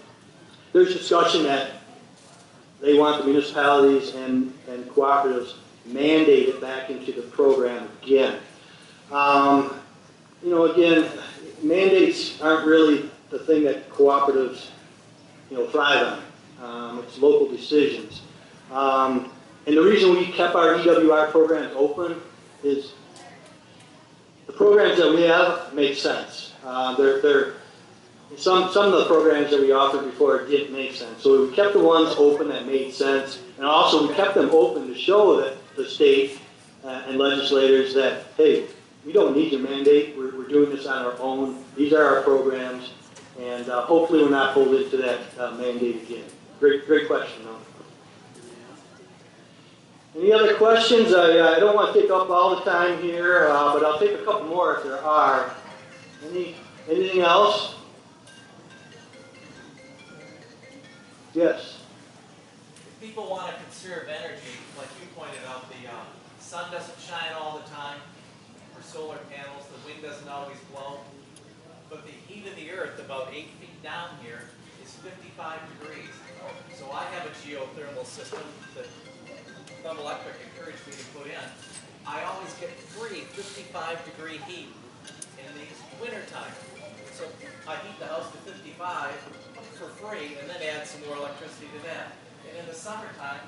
[SPEAKER 2] there's discussion that they want the municipalities and cooperatives mandated back into the program again. Again, mandates aren't really the thing that cooperatives, thrive on. It's local decisions. And the reason we kept our EWR programs open is the programs that we have make sense. Some of the programs that we offered before didn't make sense. So we kept the ones open that made sense, and also we kept them open to show that the state and legislators that, hey, we don't need your mandate. We're doing this on our own. These are our programs, and hopefully we're not pulled into that mandate again. Great question, though. Any other questions? I don't want to take up all the time here, but I'll take a couple more if there are. Anything else? Yes.
[SPEAKER 3] If people want to conserve energy, like you pointed out, the sun doesn't shine all the time for solar panels, the wind doesn't always blow, but the heat of the earth about 8 feet down here is 55 degrees. So I have a geothermal system that Thumb Electric encouraged me to put in. I always get free 55-degree heat in the wintertime. So I heat the house to 55 for free and then add some more electricity to that. And in the summertime,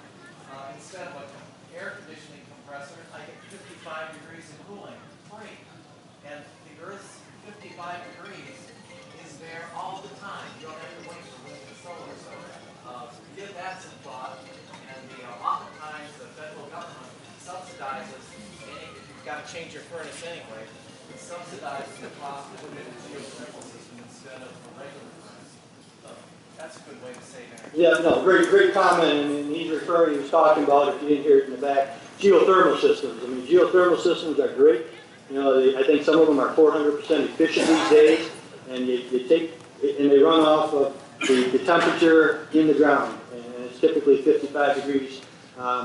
[SPEAKER 3] instead of an air conditioning compressor, I get 55 degrees in cooling, free. And the Earth's 55 degrees is there all the time. You don't have to wait for wind and solar. So give that some thought. And oftentimes the federal government subsidizes any, if you've got to change your furnace anyway, it subsidizes the cost of putting in a geothermal system instead of a regular furnace. That's a good way to save energy.
[SPEAKER 2] Yeah, no, great comment, and he was talking about, if you didn't hear it in the back, geothermal systems. I mean, geothermal systems are great. You know, I think some of them are 400% efficient these days, and they run off of the temperature in the ground, and it's typically 55 degrees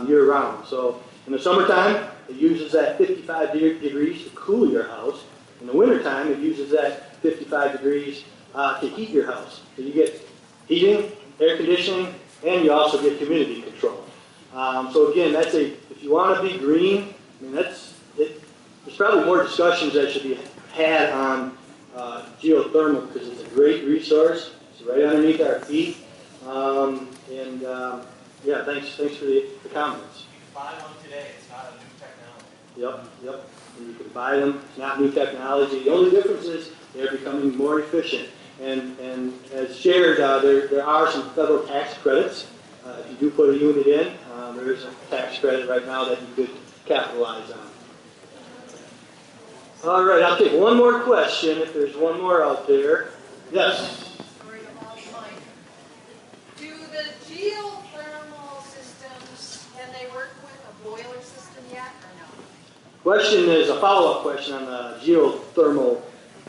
[SPEAKER 2] year round. So in the summertime, it uses that 55 degrees to cool your house. In the wintertime, it uses that 55 degrees to heat your house. So you get heating, air conditioning, and you also get humidity control. So again, if you want to be green, I mean, there's probably more discussions that should be had on geothermal because it's a great resource. It's right underneath our feet. Yeah, thanks for the comments.
[SPEAKER 3] You can buy one today, it's not a new technology.
[SPEAKER 2] Yep. And you can buy them. It's not new technology. The only difference is they're becoming more efficient. And as shared, there are some federal tax credits. If you do put a unit in, there is a tax credit right now that you could capitalize on. All right, I'll take one more question if there's one more out there. Yes?
[SPEAKER 7] Do the geothermal systems, can they work with a boiler system yet or no?
[SPEAKER 2] Question is a follow-up question on the geothermal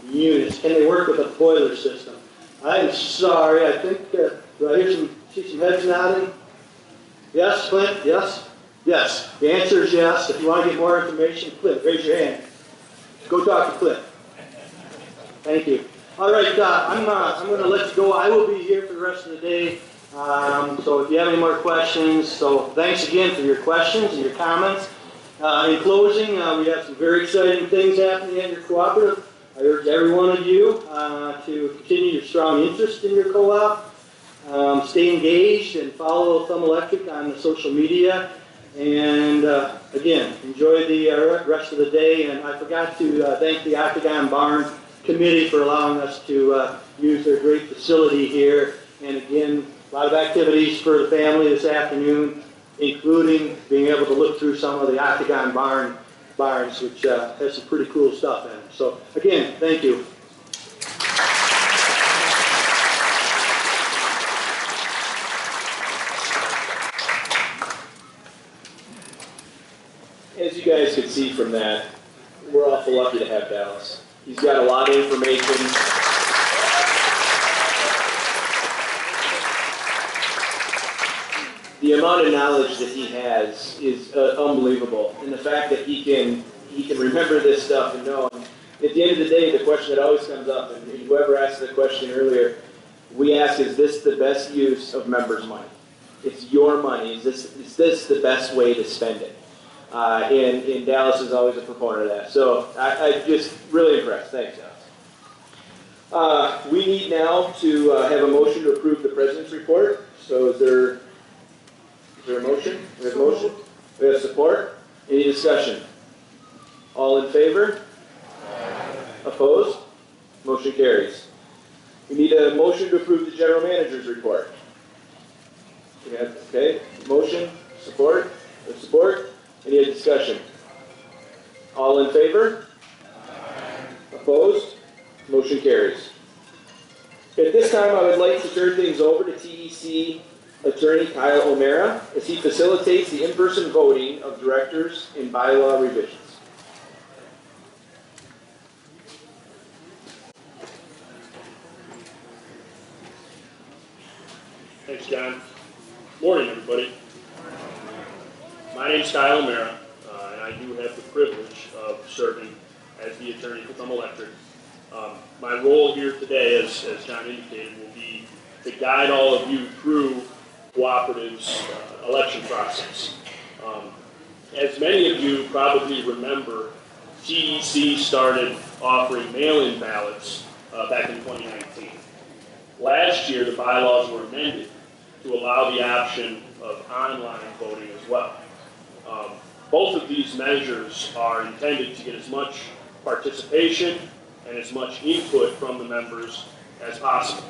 [SPEAKER 2] units. Can they work with a boiler system? I'm sorry, I think, do I see some heads nodding? Yes, Clint, yes? Yes, the answer is yes. If you want to get more information, Clint, raise your hand. Go talk to Clint. Thank you. All right, I'm going to let you go. I will be here for the rest of the day. So if you have any more questions, so thanks again for your questions and your comments. In closing, we have some very exciting things happening at your cooperative. I urge every one of you to continue your strong interest in your co-op. Stay engaged and follow Thumb Electric on the social media. And again, enjoy the rest of the day. And I forgot to thank the Octagon Barn Committee for allowing us to use their great facility here. And again, a lot of activities for the family this afternoon, including being able to look through some of the Octagon barns, which has some pretty cool stuff in them. So again, thank you.
[SPEAKER 1] As you guys could see from that, we're awful lucky to have Dallas. He's got a lot of information. The amount of knowledge that he has is unbelievable, and the fact that he can remember this stuff and know. And at the end of the day, the question that always comes up, and whoever asked the question earlier, we ask: is this the best use of members' money? It's your money. Is this the best way to spend it? And Dallas is always a proponent of that. So I'm just really impressed. Thanks, Dallas. We need now to have a motion to approve the President's report. So is there a motion? We have a motion. We have support. Any discussion? All in favor? Opposed? Motion carries. We need a motion to approve the General Manager's report. Okay. Motion. Support. With support. Any discussion? All in favor? Opposed? Motion carries. At this time, I would like to turn things over to TEC Attorney Kyle O'Mara as he facilitates the in-person voting of directors in bylaw revisions.
[SPEAKER 10] Thanks, John. Morning, everybody. My name's Kyle O'Mara, and I do have the privilege of serving as the attorney for Thumb Electric. My role here today, as John indicated, will be to guide all of you through Cooperative's election process. As many of you probably remember, TEC started offering mail-in ballots back in 2019. Last year, the bylaws were amended to allow the option of online voting as well. Both of these measures are intended to get as much participation and as much input from the members as possible.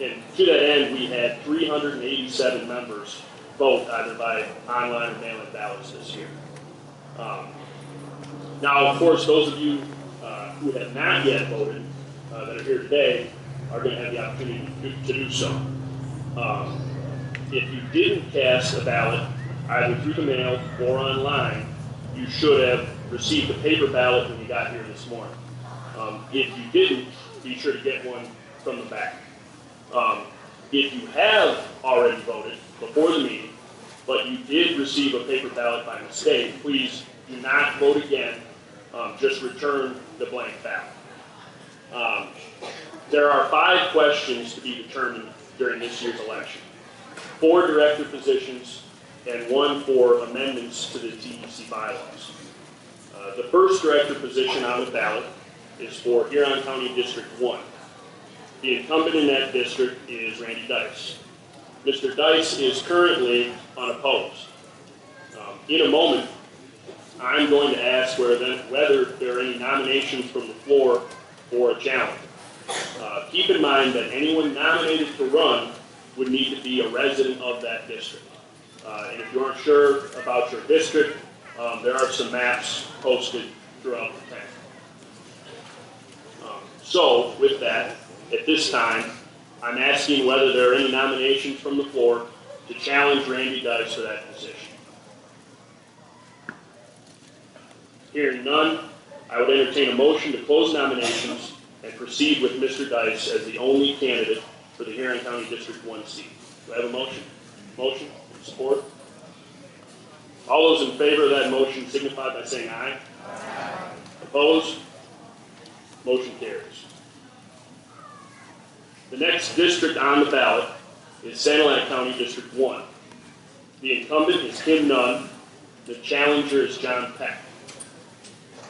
[SPEAKER 10] And to that end, we had 387 members vote either by online or mail-in ballots this year. Now, of course, those of you who have not yet voted that are here today, are going to have the opportunity to do so. If you didn't cast a ballot, either through the mail or online, you should have received a paper ballot when you got here this morning. If you didn't, be sure to get one from the back. If you have already voted before the meeting, but you did receive a paper ballot by mistake, please do not vote again. Just return the blank ballot. There are 5 questions to be determined during this year's election. 4 director positions and 1 for amendments to the TEC bylaws. The first director position on the ballot is for Huron County District 1. The incumbent in that district is Randy Dice. Mr. Dice is currently unopposed. In a moment, I'm going to ask whether there are any nominations from the floor for a challenge. Keep in mind that anyone nominated to run would need to be a resident of that district. And if you aren't sure about your district, there are some maps posted throughout the town. So, with that, at this time, I'm asking whether there are any nominations from the floor to challenge Randy Dice for that position. Hearing none, I would entertain a motion to close nominations and proceed with Mr. Dice as the only candidate for the Huron County District 1 seat. Do I have a motion? Motion? Support? All those in favor of that motion signify by saying aye. Aye. Opposed? Motion carries. The next district on the ballot is Sanilac County District 1. The incumbent is Kim Nunn. The challenger is John Peck.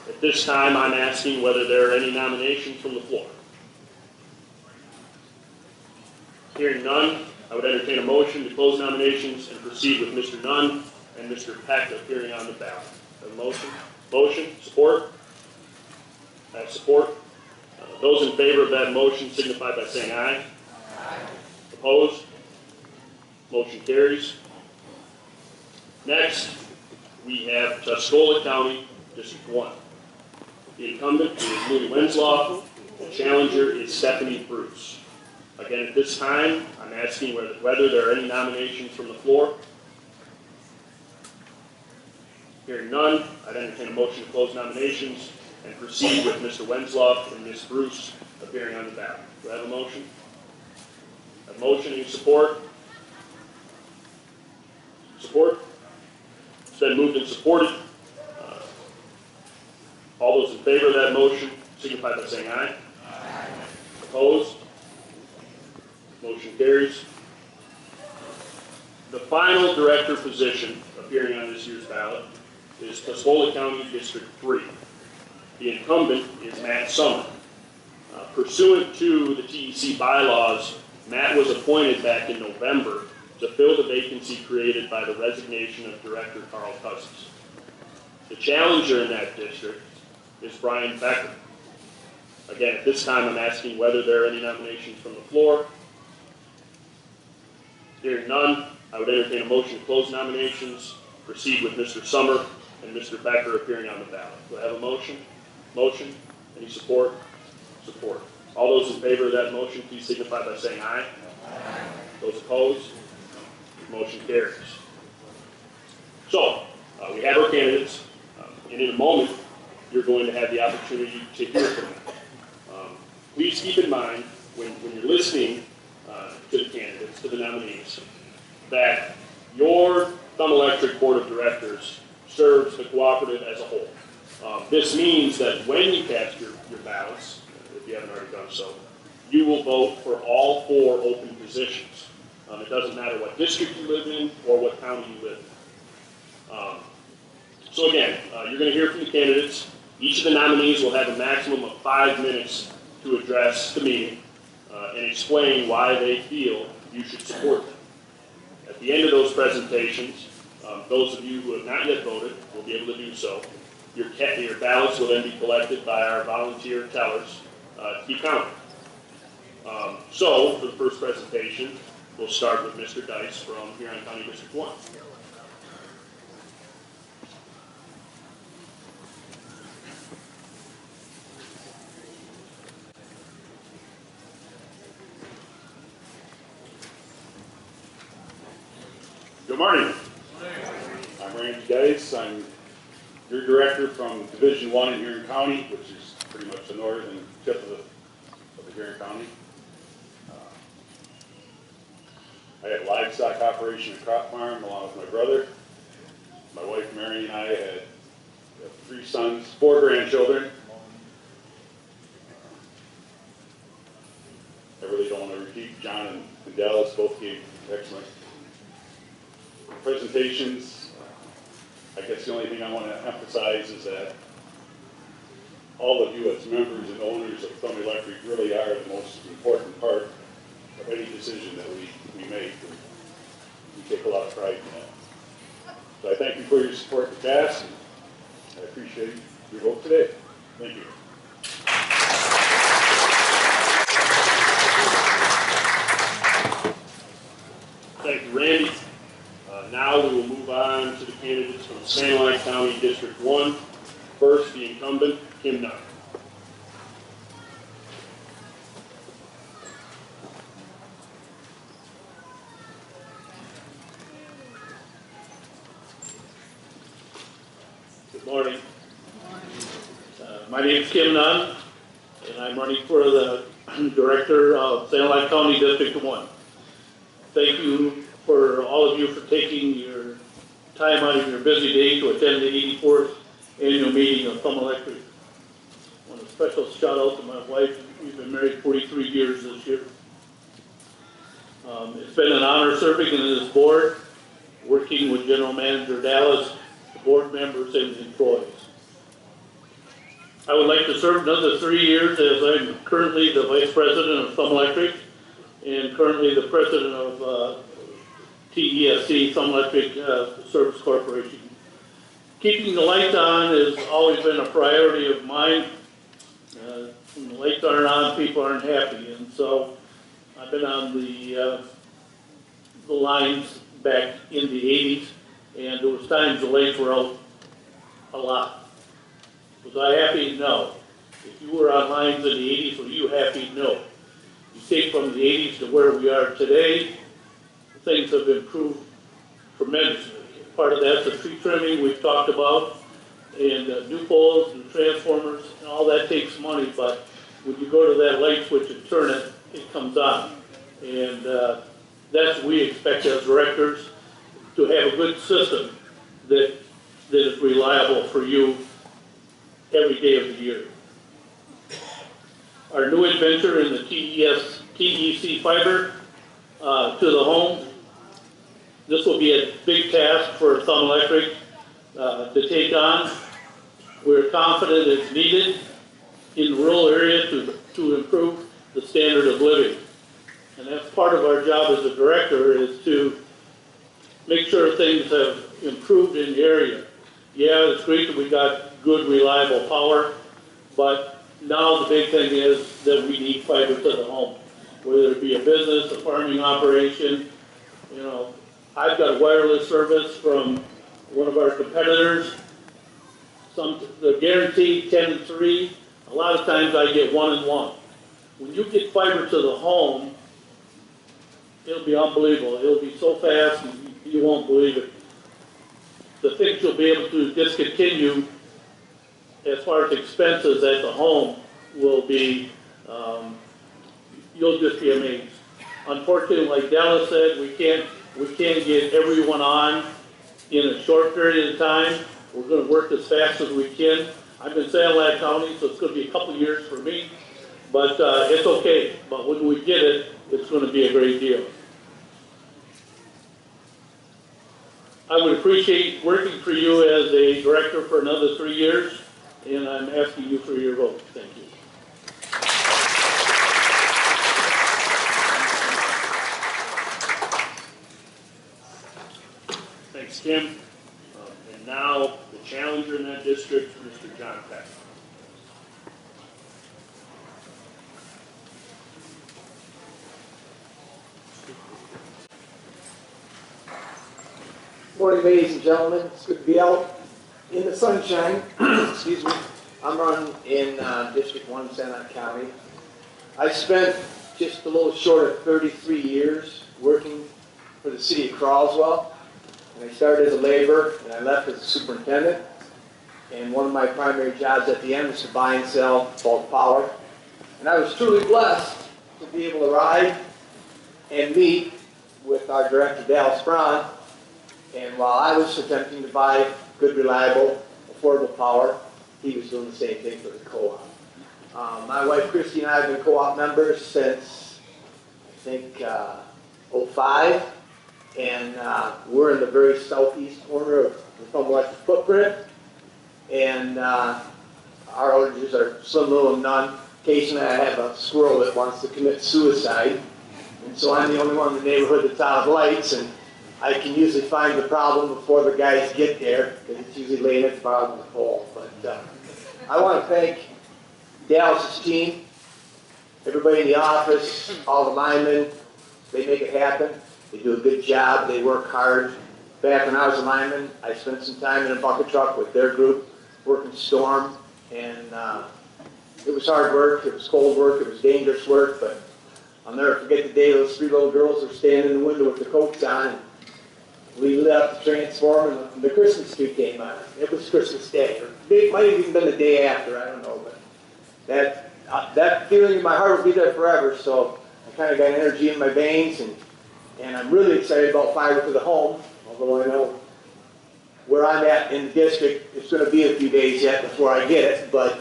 [SPEAKER 10] At this time, I'm asking whether there are any nominations from the floor. Hearing none, I would entertain a motion to close nominations and proceed with Mr. Nunn and Mr. Peck appearing on the ballot. A motion? Motion? Support? I have support. Those in favor of that motion signify by saying aye. Aye. Opposed? Motion carries. Next, we have Tuscola County District 1. The incumbent is Louis Wensloff. The challenger is Stephanie Bruce. Again, at this time, I'm asking whether there are any nominations from the floor. Hearing none, I'd entertain a motion to close nominations and proceed with Mr. Wensloff and Ms. Bruce appearing on the ballot. Do I have a motion? A motion, any support? Support? It's been moved and supported. All those in favor of that motion signify by saying aye. Aye. Opposed? Motion carries. The final director position appearing on this year's ballot is Tuscola County District 3. The incumbent is Matt Summer. Pursuant to the TEC bylaws, Matt was appointed back in November to fill the vacancy created by the resignation of Director Carl Cousins. The challenger in that district is Brian Becker. Again, at this time, I'm asking whether there are any nominations from the floor. Hearing none, I would entertain a motion to close nominations, proceed with Mr. Summer and Mr. Becker appearing on the ballot. Do I have a motion? Motion? Any support? Support. All those in favor of that motion, please signify by saying aye. Aye. Those opposed? Motion carries. So, we have our candidates, and in a moment, you're going to have the opportunity to hear from them. Please keep in mind, when you're listening to the candidates, to the nominees, that your Thumb Electric Board of Directors serves the cooperative as a whole. This means that when you cast your ballots, if you haven't already done so, you will vote for all 4 open positions. It doesn't matter what district you live in or what county you live in. So again, you're going to hear from the candidates. Each of the nominees will have a maximum of 5 minutes to address the meeting and explain why they feel you should support them. At the end of those presentations, those of you who have not yet voted will be able to do so. Your ballots will then be collected by our volunteer tellers to be counted. So, for the first presentation, we'll start with Mr. Dice from Huron County District 1. morning. I'm Randy Dice. I'm your director from Division 1 in Huron County, which is pretty much the northern tip of the Huron County. I had a livestock operation and crop farm along with my brother. My wife Mary and I had 3 sons, 4 grandchildren. I really don't want to repeat. John and Dallas both gave excellent presentations. I guess the only thing I want to emphasize is that all of you as members and owners of Thumb Electric really are the most important part of any decision that we make. We take a lot of pride in that. So I thank you for your support in the past, and I appreciate your vote today. Thank you. Thank you, Randy. Now we will move on to the candidates from San County District 1. First, the incumbent, Kim Nunn.
[SPEAKER 11] Good morning. My name is Kim Nunn, and I'm running for the director of San County District 1. Thank you for all of you for taking your time out of your busy day to attend the 84th annual meeting of Thumb Electric. I want a special shout out to my wife. We've been married 43 years this year. It's been an honor serving in this board, working with General Manager Dallas, the board members, and employees. I would like to serve another 3 years as I'm currently the Vice President of Thumb Electric and currently the President of TEC, Thumb Electric Service Corporation. Keeping the lights on has always been a priority of mine. When the lights aren't on, people aren't happy, and so I've been on the lines back in the 80s, and there was times the lights were out a lot. Was I happy? No. If you were on lines in the 80s, were you happy? No. You take from the 80s to where we are today, things have improved tremendously. Part of that's the tree trimming we've talked about, and new poles and transformers, and all that takes money, but when you go to that light switch and turn it, it comes on. And that's what we expect as directors, to have a good system that is reliable for you every day of the year. Our new adventure in the TEC fiber to the home. This will be a big task for Thumb Electric to take on. We're confident it's needed in the rural area to improve the standard of living. And that's part of our job as a director, is to make sure things have improved in the area. Yeah, it's great that we got good, reliable power, but now the big thing is that we need fiber to the home. Whether it be a business, a farming operation, you know, I've got wireless service from one of our competitors. They're guaranteed 10 and 3. A lot of times I get 1 and 1. When you get fiber to the home, it'll be unbelievable. It'll be so fast, you won't believe it. The things you'll be able to discontinue as far as expenses at the home will be, you'll just be amazed. Unfortunately, like Dallas said, we can't get everyone on in a short period of time. We're going to work as fast as we can. I'm in San County, so it's going to be a couple years for me, but it's okay. But when we get it, it's going to be a great deal. I would appreciate working for you as a director for another 3 years, and I'm asking you for your vote. Thank you.
[SPEAKER 10] Thanks, Kim. And now the challenger in that district, Mr. John Peck.
[SPEAKER 12] Morning, ladies and gentlemen. It's good to be out in the sunshine. Excuse me. I'm running in District 1, San County. I spent just a little short of 33 years working for the city of Croswell. and I started as a laborer, and I left as a superintendent. And one of my primary jobs at the end was to buy and sell bulk power. And I was truly blessed to be able to ride and meet with our director, Dallas Braun. And while I was attempting to buy good, reliable, affordable power, he was doing the same thing for the co-op. My wife Christy and I have been co-op members since, I think, '05. And we're in the very southeast corner of the Thumb Electric footprint. And our outages are slim, little, and none. Occasionally I have a squirrel that wants to commit suicide. And so I'm the only one in the neighborhood that's out of lights, and I can usually find the problem before the guys get there, because it's usually laying at the bottom of the pole. But I want to thank Dallas's team, everybody in the office, all the linemen. They make it happen. They do a good job. They work hard. Back when I was a lineman, I spent some time in a bucket truck with their group, working storm, and it was hard work. It was cold work. It was dangerous work, but I'll never forget the day those 3 little girls were standing in the window with the coats on, and we lit up the transformer, and the Christmas tree came on. It was Christmas Day, or it might have even been the day after. I don't know, but that feeling in my heart will be there forever. So I kind of got energy in my veins, and I'm really excited about fiber to the home. Although I know where I'm at in the district, it's going to be a few days yet before I get it, but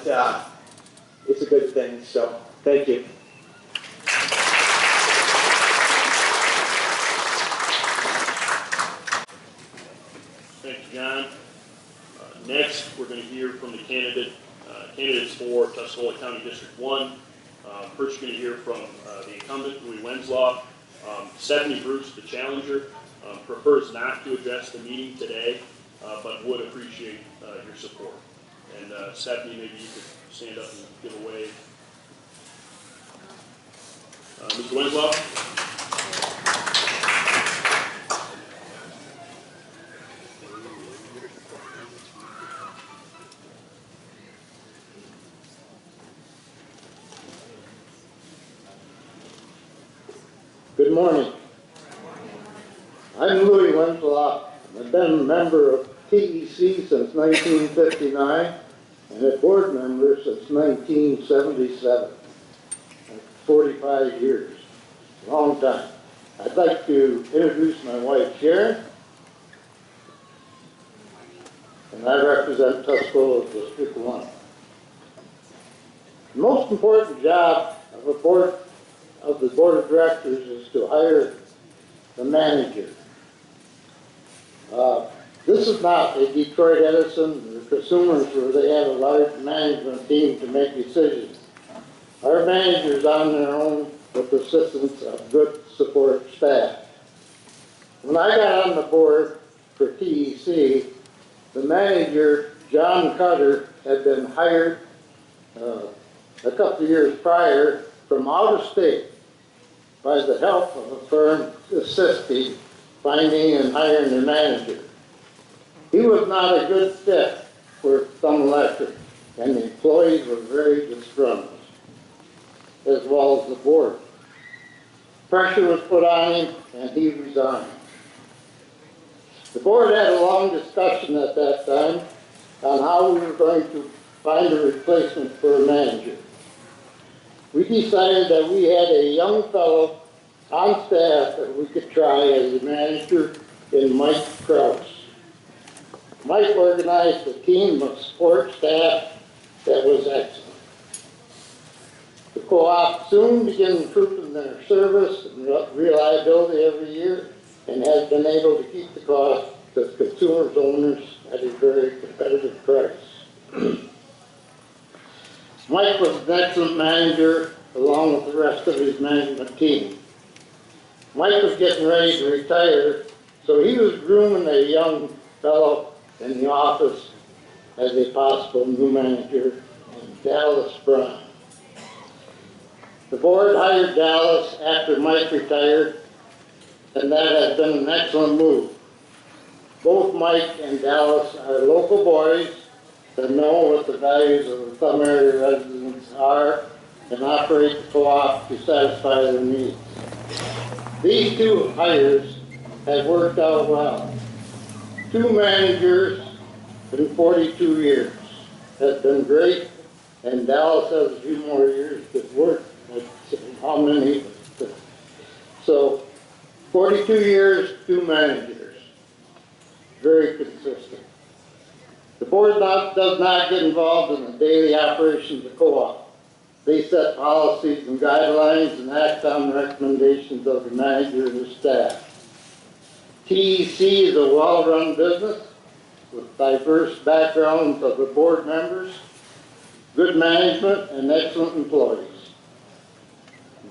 [SPEAKER 12] it's a good thing. So thank you.
[SPEAKER 10] Thank you, John. Next, we're going to hear from the candidates for Tuscola County District 1. First, you're going to hear from the incumbent, Louis Wenslaw. Stephanie Bruce, the challenger, prefers not to address the meeting today, but would appreciate your support. And Stephanie, maybe you could stand up and give a wave. Mr. Wenslaw?
[SPEAKER 13] Good morning. I'm Louis Wenslaw. I've been a member of TEC since 1959 and a board member since 1977. 45 years. Long time. I'd like to introduce my wife Sharon, and I represent Tuscola District 1. The most important job of the board of directors is to hire the manager. This is not a Detroit Edison or consumers where they have a large management team to make decisions. Our manager's on their own with the assistance of good support staff. When I got on the board for TEC, the manager, John Cutter, had been hired a couple of years prior from out of state by the help of a firm assisting finding and hiring a manager. He was not a good fit for Thumb Electric, and the employees were very disgruntled, as well as the board. Pressure was put on him, and he resigned. The board had a long discussion at that time on how we were going to find a replacement for a manager. We decided that we had a young fellow on staff that we could try as a manager in Mike Krause. Mike organized a team of support staff that was excellent. The co-op soon began improving their service and reliability every year and has been able to keep the cost to consumers owners at a very competitive price. Mike was an excellent manager along with the rest of his management team. Mike was getting ready to retire, so he was grooming a young fellow in the office as a possible new manager, Dallas Braun. The board hired Dallas after Mike retired, and that has been an excellent move. Both Mike and Dallas are local boys that know what the values of the Thumb area residents are and operate the co-op to satisfy their needs. These two hires have worked out well. 2 managers in 42 years. Has been great, and Dallas has a few more years to work. How many? So, 42 years, 2 managers. Very consistent. The board does not get involved in the daily operations of co-op. They set policies and guidelines and act on recommendations of the manager and the staff. TEC is a well-run business with diverse backgrounds of the board members, good management, and excellent employees.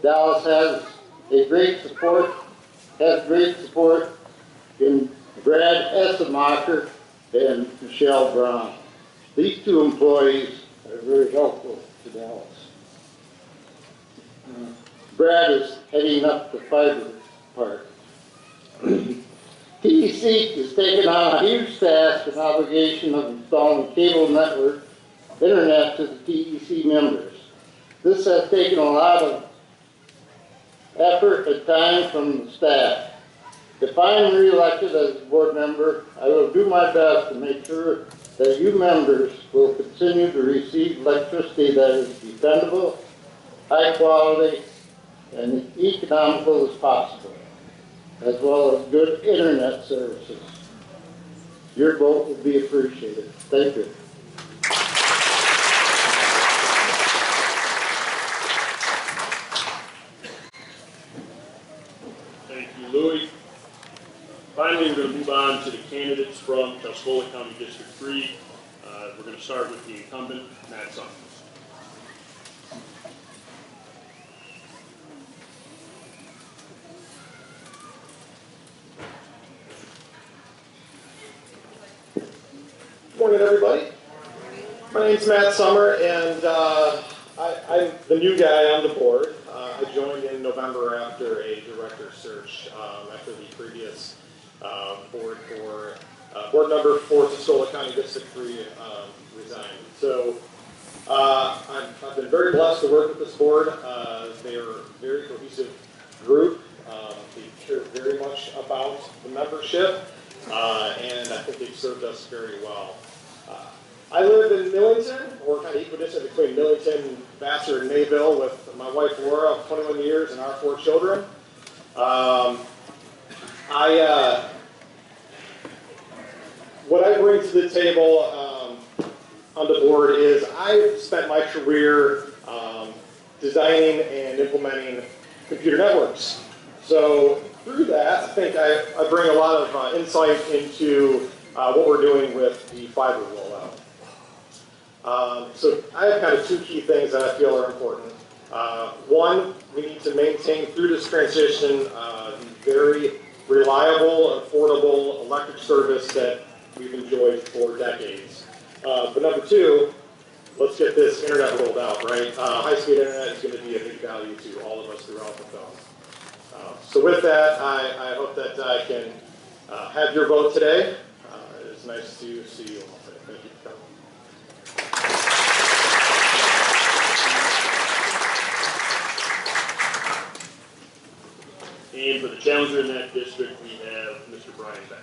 [SPEAKER 13] Dallas has great support in Brad Essemacher and Michelle Brown. These 2 employees are very helpful to Dallas. Brad is heading up the fiber part. TEC is taking on a huge task and obligation of installing cable network internet to the TEC members. This has taken a lot of effort and time from the staff. If I'm re-elected as a board member, I will do my best to make sure that you members will continue to receive electricity that is dependable, high quality, and economical as possible, as well as good internet services. Your vote will be appreciated. Thank you.
[SPEAKER 10] Thank you, Louis. Finally, we're going to move on to the candidates from Tuscola County District 3. We're going to start with the incumbent, Matt Summers.
[SPEAKER 14] Morning, everybody. My name's Matt Summer, and I'm the new guy on the board. I joined in November after a director search after the previous board member for Tuscola County District 3 resigned. So I've been very blessed to work with this board. They are a very cohesive group. They care very much about the membership, and I think they've served us very well. I live in Millington, or kind of equidistant between Millington, Vassar, and Mayville, with my wife Laura of 21 years and our 4 children. What I bring to the table on the board is I've spent my career designing and implementing computer networks. So through that, I think I bring a lot of insight into what we're doing with the fiber rollout. So I have kind of 2 key things that I feel are important. One, we need to maintain through this transition the very reliable, affordable electric service that we've enjoyed for decades. But number 2, let's get this internet rolled out, right? High-speed internet is going to be a big value to all of us throughout the film. So with that, I hope that I can have your vote today. It's nice to see you all today. Thank you for coming.
[SPEAKER 10] And for the challenger in that district, we have Mr. Brian Becker.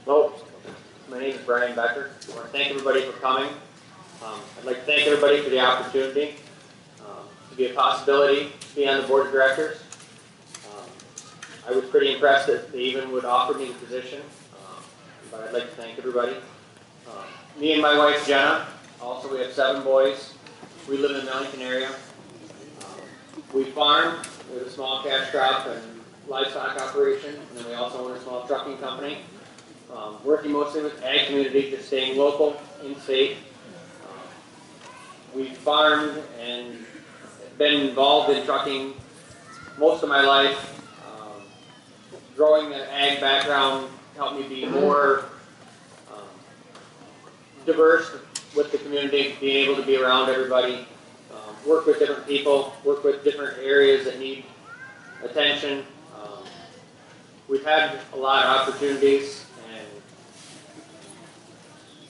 [SPEAKER 15] Hello, my name is Brian Becker. I want to thank everybody for coming. I'd like to thank everybody for the opportunity to be a possibility to be on the board of directors. I was pretty impressed that they even would offer me the position, but I'd like to thank everybody. Me and my wife Jenna, also we have 7 boys. We live in the Millington area. We farm with a small cash crop and livestock operation, and then we also own a small trucking company. Working mostly with ag community, just staying local, in-state. We farmed and been involved in trucking most of my life. Growing an ag background helped me be more diverse with the community, being able to be around everybody, work with different people, work with different areas that need attention. We've had a lot of opportunities and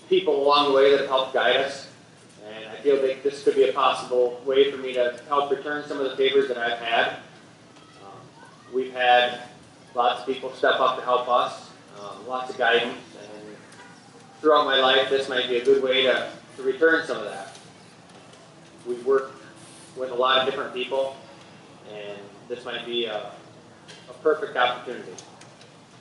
[SPEAKER 15] people along the way that have helped guide us. And I I feel like this could be a possible way for me to help return some of the favors that I've had. We've had lots of people step up to help us, lots of guidance, and throughout my life, this might be a good way to return some of that. We've worked with a lot of different people, and this might be a perfect opportunity.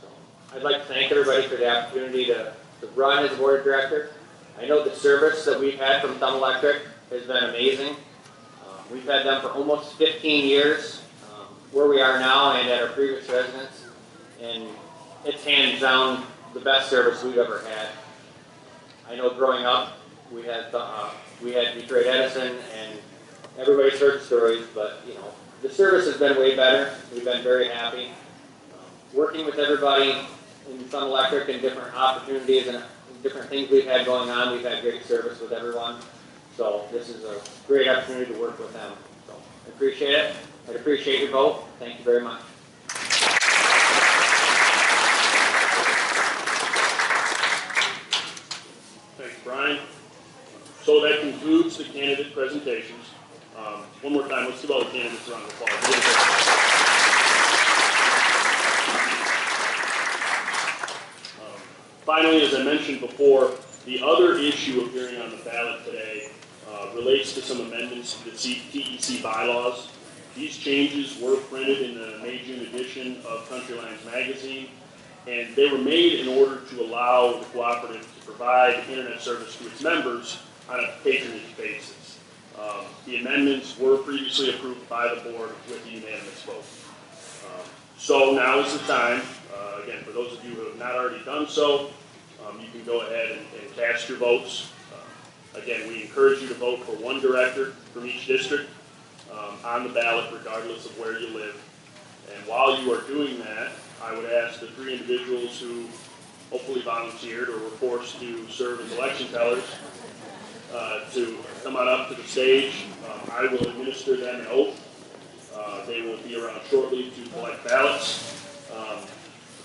[SPEAKER 15] So I'd like to thank everybody for the opportunity to run as a board of director. I know the service that we've had from Thumb Electric has been amazing. We've had them for almost 15 years, where we are now and at our previous residence, and it's hands down the best service we've ever had. I know growing up, we had Detroit Edison, and everybody's heard stories, but you know, the service has been way better. We've been very happy. Working with everybody in Sun Electric and different opportunities and different things we've had going on, we've had great service with everyone. So this is a great opportunity to work with them. So I appreciate it. I'd appreciate your vote. Thank you very much.
[SPEAKER 10] Thanks, Brian. So that concludes the candidate presentations. One more time, let's give all the candidates a round of applause. Finally, as I mentioned before, the other issue appearing on the ballot today relates to some amendments to the TEC bylaws. These changes were printed in the May-June edition of Country Lines magazine, and they were made in order to allow the cooperative to provide internet service to its members on a patronage basis. The amendments were previously approved by the board with a unanimous vote. So now is the time, again, for those of you who have not already done so, you can go ahead and cast your votes. Again, we encourage you to vote for one director from each district on the ballot, regardless of where you live. And while you are doing that, I would ask the three individuals who hopefully volunteered or were forced to serve as election tellers to come on up to the stage. I will administer them an oath. They will be around shortly to collect ballots.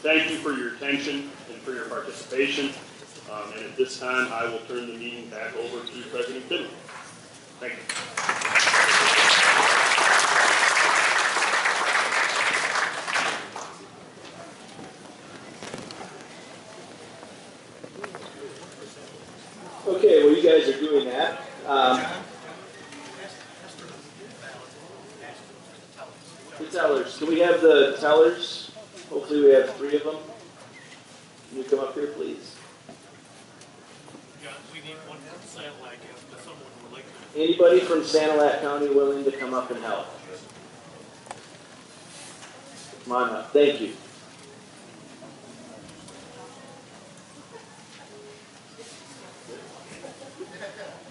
[SPEAKER 10] Thank you for your attention and for your participation. And at this time, I will turn the meeting back over to President Finley. Thank you.
[SPEAKER 1] Okay, well, you guys are doing that. The tellers. Can we have the tellers? Hopefully we have 3 of them. Can you come up here, please?
[SPEAKER 16] Yeah, we need one from Sanilac if someone would like to.
[SPEAKER 1] Anybody from Sanilac County willing to come up and help? Come on up. Thank you.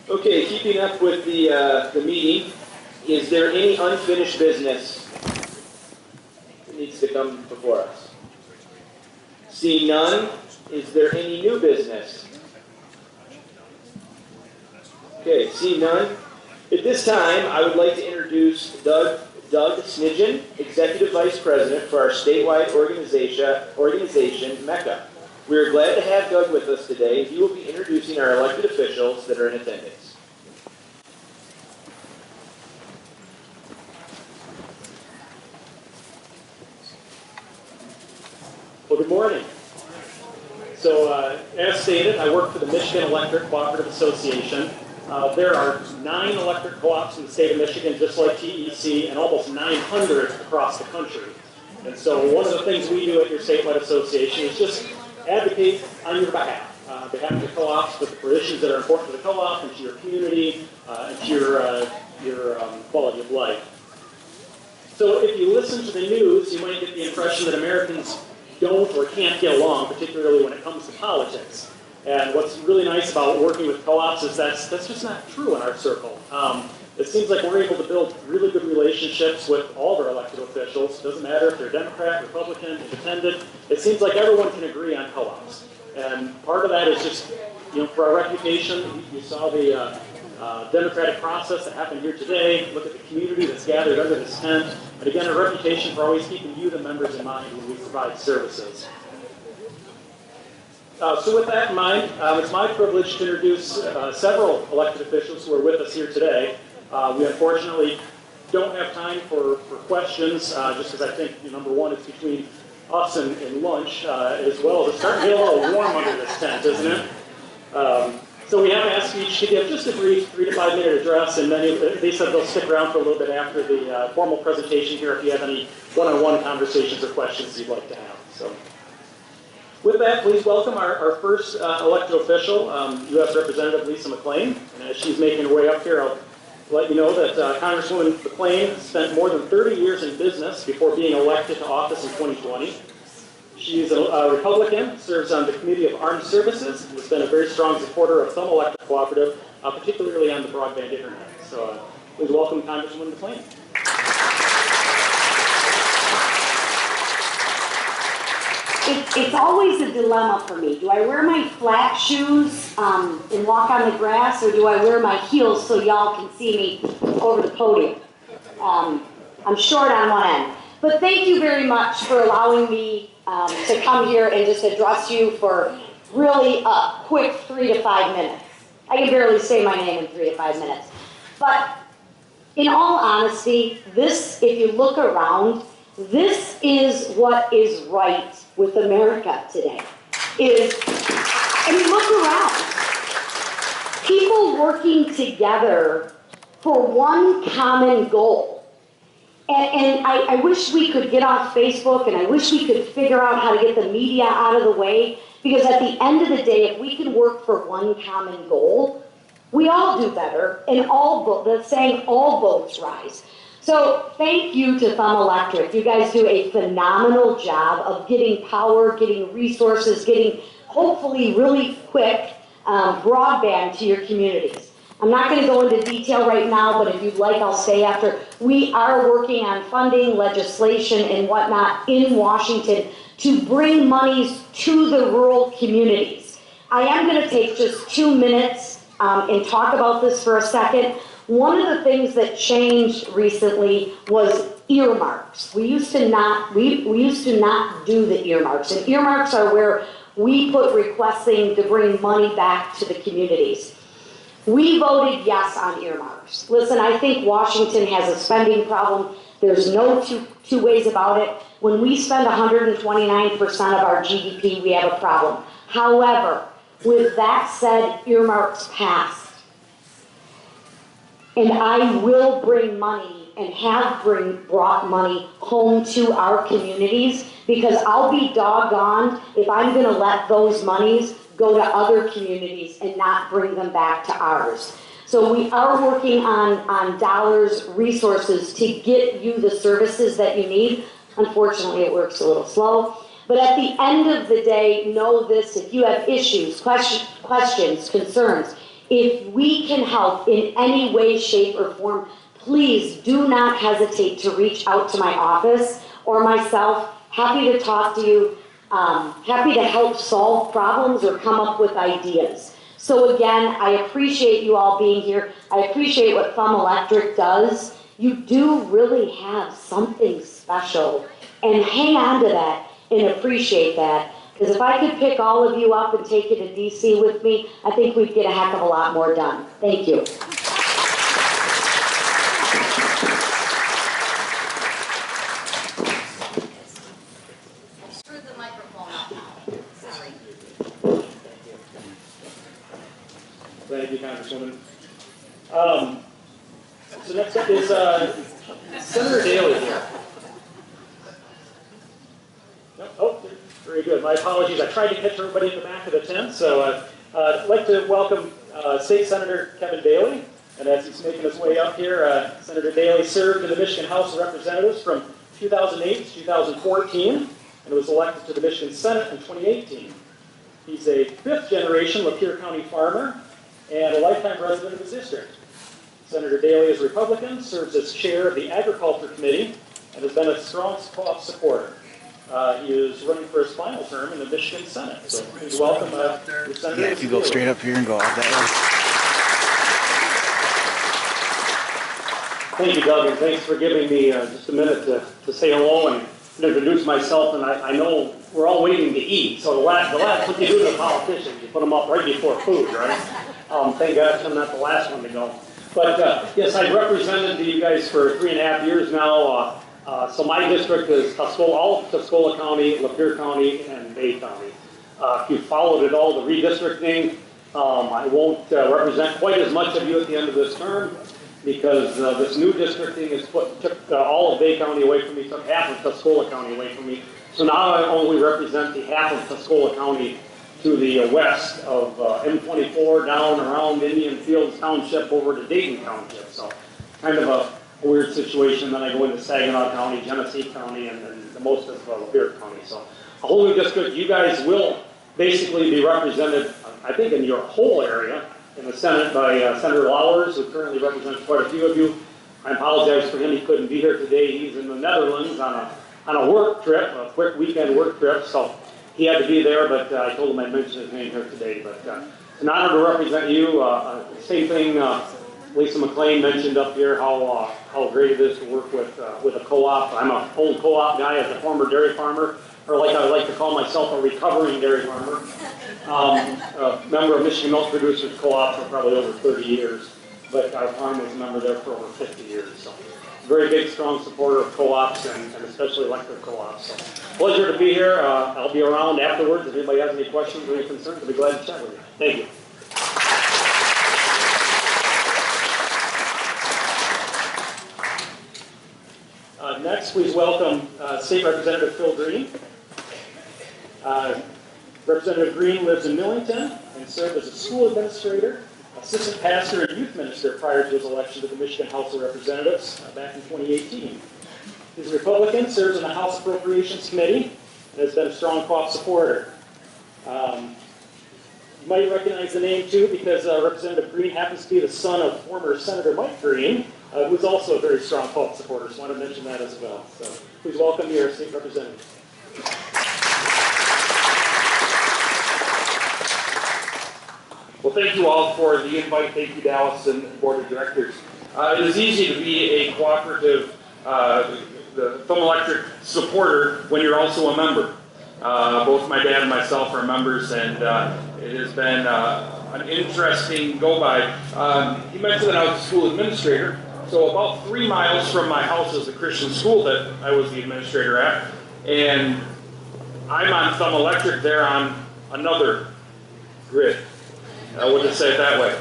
[SPEAKER 1] Okay, keeping up with the meeting, is there any unfinished business that needs to come before us? Seeing none, is there any new business? Okay, seeing none. At this time, I would like to introduce Doug Snidgen, Executive Vice President for our statewide organization, MECA. We are glad to have Doug with us today. He will be introducing our elected officials that are in attendance.
[SPEAKER 17] Well, good morning. So, as stated, I work for the Michigan Electric Cooperative Association. There are 9 electric co-ops in the state of Michigan, just like TEC, and almost 900 across the country. And so one of the things we do at your statewide association is just advocate on your behalf of your co-ops with the issues that are important to the co-op and to your community and to your quality of life. So if you listen to the news, you might get the impression that Americans don't or can't get along, particularly when it comes to politics. And what's really nice about working with co-ops is that's just not true in our circle. It seems like we're able to build really good relationships with all of our elected officials. It doesn't matter if they're Democrat, Republican, Independent. It seems like everyone can agree on co-ops. And part of that is just, for our reputation. You saw the democratic process that happened here today. Look at the community that's gathered under this tent. And again, a reputation for always keeping you, the members, in mind when we provide services. So with that in mind, it's my privilege to introduce several elected officials who are with us here today. We unfortunately don't have time for questions, just because I think, number one, it's between us and lunch as well. It's starting to get a little warm under this tent, isn't it? So we have asked each to give just a brief 3 to 5 minute address, and then they said they'll stick around for a little bit after the formal presentation here if you have any one-on-one conversations or questions you'd like to have. So, with that, please welcome our first elected official, U.S. Representative Lisa McClain. And as she's making her way up here, I'll let you know that Congresswoman McClain spent more than 30 years in business before being elected to office in 2020. She is a Republican, serves on the Committee of Armed Services, and has been a very strong supporter of Thumb Electric Cooperative, particularly on the broadband internet. So please welcome Congresswoman McClain.
[SPEAKER 18] It's always a dilemma for me. Do I wear my flat shoes and walk on the grass, or do I wear my heels so y'all can see me over the podium? I'm short on one end. But thank you very much for allowing me to come here and just address you for really a quick 3 to 5 minutes. I can barely say my name in 3 to 5 minutes. But in all honesty, this, if you look around, this is what is right with America today. I mean, look around. People working together for one common goal. And I wish we could get off Facebook, and I wish we could figure out how to get the media out of the way, because at the end of the day, if we can work for one common goal, we all do better, and the saying, all boats rise. So thank you to Thumb Electric. You guys do a phenomenal job of getting power, getting resources, getting hopefully really quick broadband to your communities. I'm not going to go into detail right now, but if you'd like, I'll stay after. We are working on funding, legislation, and whatnot in Washington to bring monies to the rural communities. I am going to take just 2 minutes and talk about this for a second. One of the things that changed recently was earmarks. We used to not do the earmarks, and earmarks are where we put requesting to bring money back to the communities. We voted yes on earmarks. Listen, I think Washington has a spending problem. There's no two ways about it. When we spend 129% of our GDP, we have a problem. However, with that said, earmarks passed. And I will bring money and have brought money home to our communities, because I'll be doggone if I'm going to let those monies go to other communities and not bring them back to ours. So we are working on dollars, resources to get you the services that you need. Unfortunately, it works a little slow. But at the end of the day, know this: if you have issues, questions, concerns, if we can help in any way, shape, or form, please do not hesitate to reach out to my office or myself. Happy to talk to you. Happy to help solve problems or come up with ideas. So again, I appreciate you all being here. I appreciate what Thumb Electric does. You do really have something special, and hang on to that and appreciate that. Because if I could pick all of you up and take you to DC with me, I think we'd get a heck of a lot more done. Thank you.
[SPEAKER 17] Thank you, Congresswoman. So next up is Senator Daley here. Oh, very good. My apologies. I tried to catch everybody at the back of the tent. So I'd like to welcome State Senator Kevin Daley. And as he's making his way up here, Senator Daley served in the Michigan House of Representatives from 2008 to 2014 and was elected to the Michigan Senate in 2018. He's a fifth-generation Lapeer County farmer and a lifetime resident of his district. Senator Daley is a Republican, serves as chair of the Agriculture Committee, and has been a strong supporter. He is running for his final term in the Michigan Senate. So please welcome Senator.
[SPEAKER 19] Yeah, if you go straight up here and go out that
[SPEAKER 17] way. Thank you, Doug, and thanks for giving me just a minute to say hello and introduce myself, and I know we're all waiting to eat. So the last what you do to the politicians, you put them up right before food, right? Thank God I'm not the last one to go. But yes, I've represented you guys for 3.5 years now. So my district is Tuscola, all of Tuscola County, Lapeer County, and Bay County. If you followed it all, the redistricting, I won't represent quite as much of you at the end of this term, because this new districting took all of Bay County away from me, took half of Tuscola County away from me. So now I only represent the half of Tuscola County to the west of M24 down around Indian Fields Township over to Dayton Township. So kind of a weird situation. Then I go into Saginaw County, Genesee County, and the most of Lapeer County. So a whole new district. You guys will basically be represented, I think, in your whole area in the Senate by Senator Lowers, who currently represents quite a few of you. I apologize for him. He couldn't be here today. He's in the Netherlands on a work trip, a quick weekend work trip. So he had to be there, but I told him I'd mention his name here today. But it's an honor to represent you. Same thing, Lisa McLean mentioned up here how great it is to work with a co-op. I'm an old co-op guy as a former dairy farmer, or like I like to call myself, a recovering dairy farmer. A member of Michigan Milk Producers Co-op for probably over 30 years, but our farm was a member there for over 50 years. So very big, strong supporter of co-ops and especially electric co-ops. So pleasure to be here. I'll be around afterwards. If anybody has any questions or any concerns, I'll be glad to chat with you. Thank you. Next, please welcome State Representative Phil Green. Representative Green lives in Millington and served as a school administrator, assistant pastor, and youth minister prior to his election to the Michigan House of Representatives back in 2018. He's a Republican, serves on the House Appropriations Committee, and has been a strong co-op supporter. You might recognize the name, too, because Representative Green happens to be the son of former Senator Mike Green, who's also a very strong co-op supporter, so I want to mention that as well. So please welcome your state representative. Well, thank you all for the invite. Thank you, Dallas and the Board of Directors. It is easy to be a cooperative, the Thumb Electric supporter when you're also a member. Both my dad and myself are members, and it has been an interesting go-by. He mentioned that I was a school administrator, so about 3 miles from my house is a Christian school that I was the administrator at, and I'm on Thumb Electric. They're on another grid. I wouldn't say it that way.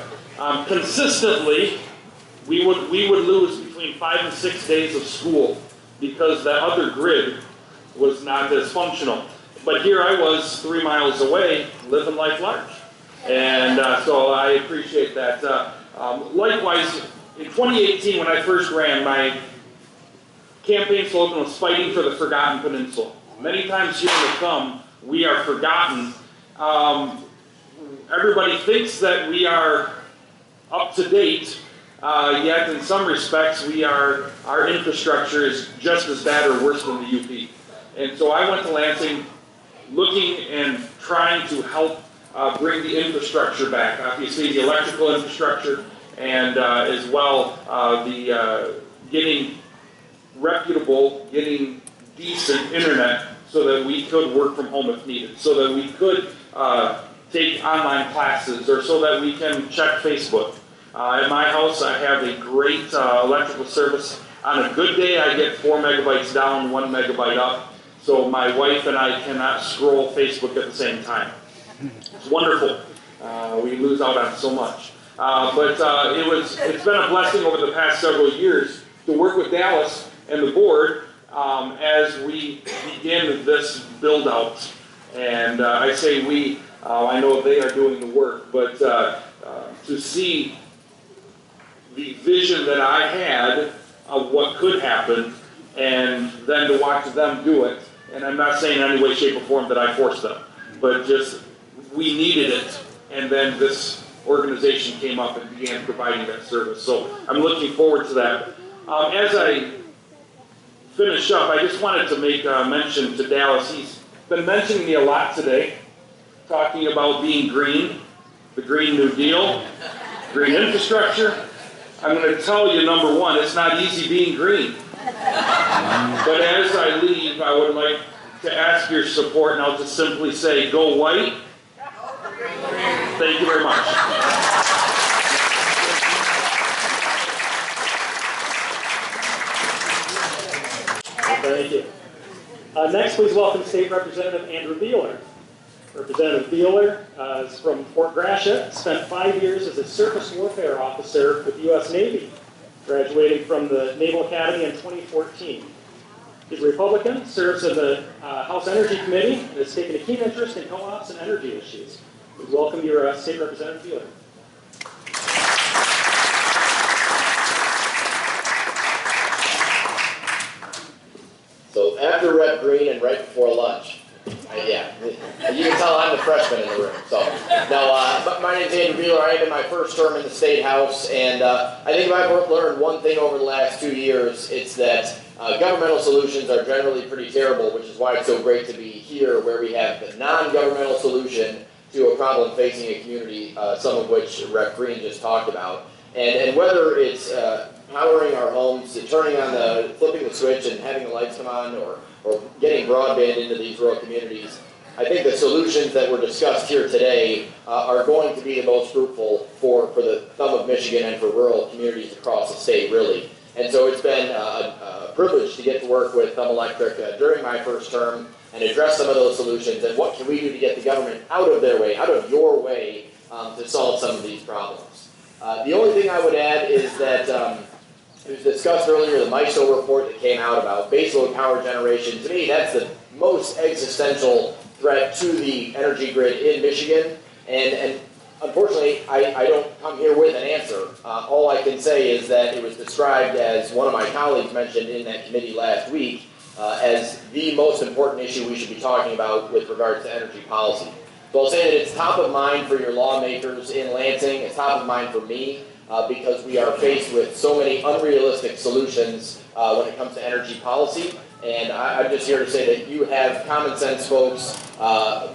[SPEAKER 17] Consistently, we would lose between 5 and 6 days of school because that other grid was not as functional. But here I was 3 miles away, living life large. And so I appreciate that. Likewise, in 2018, when I first ran, my campaign slogan was "Fighting for the Forgotten Peninsula." Many times here in the Thumb, we are forgotten. Everybody thinks that we are up to date, yet in some respects our infrastructure is just as bad or worse than the UP. And so I went to Lansing looking and trying to help bring the infrastructure back. Obviously the electrical infrastructure and as well the getting reputable, getting decent internet so that we could work from home if needed, so that we could take online classes, or so that we can check Facebook. At my house, I have a great electrical service. On a good day, I get 4 megabytes down, 1 megabyte up, so my wife and I cannot scroll Facebook at the same time. It's wonderful. We lose out on so much. But it's been a blessing over the past several years to work with Dallas and the board as we begin this build-out. And I say we, I know they are doing the work, but to see the vision that I had of what could happen, and then to watch them do it, and I'm not saying in any way, shape, or form that I forced them, but just we needed it, and then this organization came up and began providing that service. So I'm looking forward to that. As I finish up, I just wanted to make a mention to Dallas. He's been mentioning me a lot today, talking about being green, the Green New Deal, green infrastructure. I'm going to tell you, number one, it's not easy being green.
[SPEAKER 10] But as I leave, I would like to ask your support, and I'll just simply say, go white. Thank you very much.
[SPEAKER 17] Thank you. Next, please welcome State Representative Andrew Beeler. Representative Beeler is from Fort Gratiot, spent 5 years as a surface warfare officer with the U.S. Navy, graduating from the Naval Academy in 2014. He's a Republican, serves in the House Energy Committee, and has taken a keen interest in co-ops and energy issues. We welcome your State Representative Beeler.
[SPEAKER 20] So after Rep Green and right before lunch, yeah, you can tell I'm the freshman in the room. So no, my name's Andrew Beeler. I am in my first term in the State House, and I think if I've learned one thing over the last 2 years, it's that governmental solutions are generally pretty terrible, which is why it's so great to be here, where we have the non-governmental solution to a problem facing a community, some of which Rep Green just talked about, and whether it's powering our homes, turning on flipping the switch and having the lights come on, or getting broadband into these rural communities, I think the solutions that were discussed here today are going to be the most fruitful for the thumb of Michigan and for rural communities across the state, really. And so it's been a privilege to get to work with Thumb Electric during my first term and address some of those solutions and what can we do to get the government out of their way, out of your way, to solve some of these problems. The only thing I would add is that it was discussed earlier, the MISO report that came out about baseload power generation. To me, that's the most existential threat to the energy grid in Michigan. And unfortunately, I don't come here with an answer. All I can say is that it was described, as one of my colleagues mentioned in that committee last week, as the most important issue we should be talking about with regards to energy policy. So I'll say that it's top of mind for your lawmakers in Lansing. It's top of mind for me. Because we are faced with so many unrealistic solutions when it comes to energy policy. And I'm just here to say that you have common sense folks,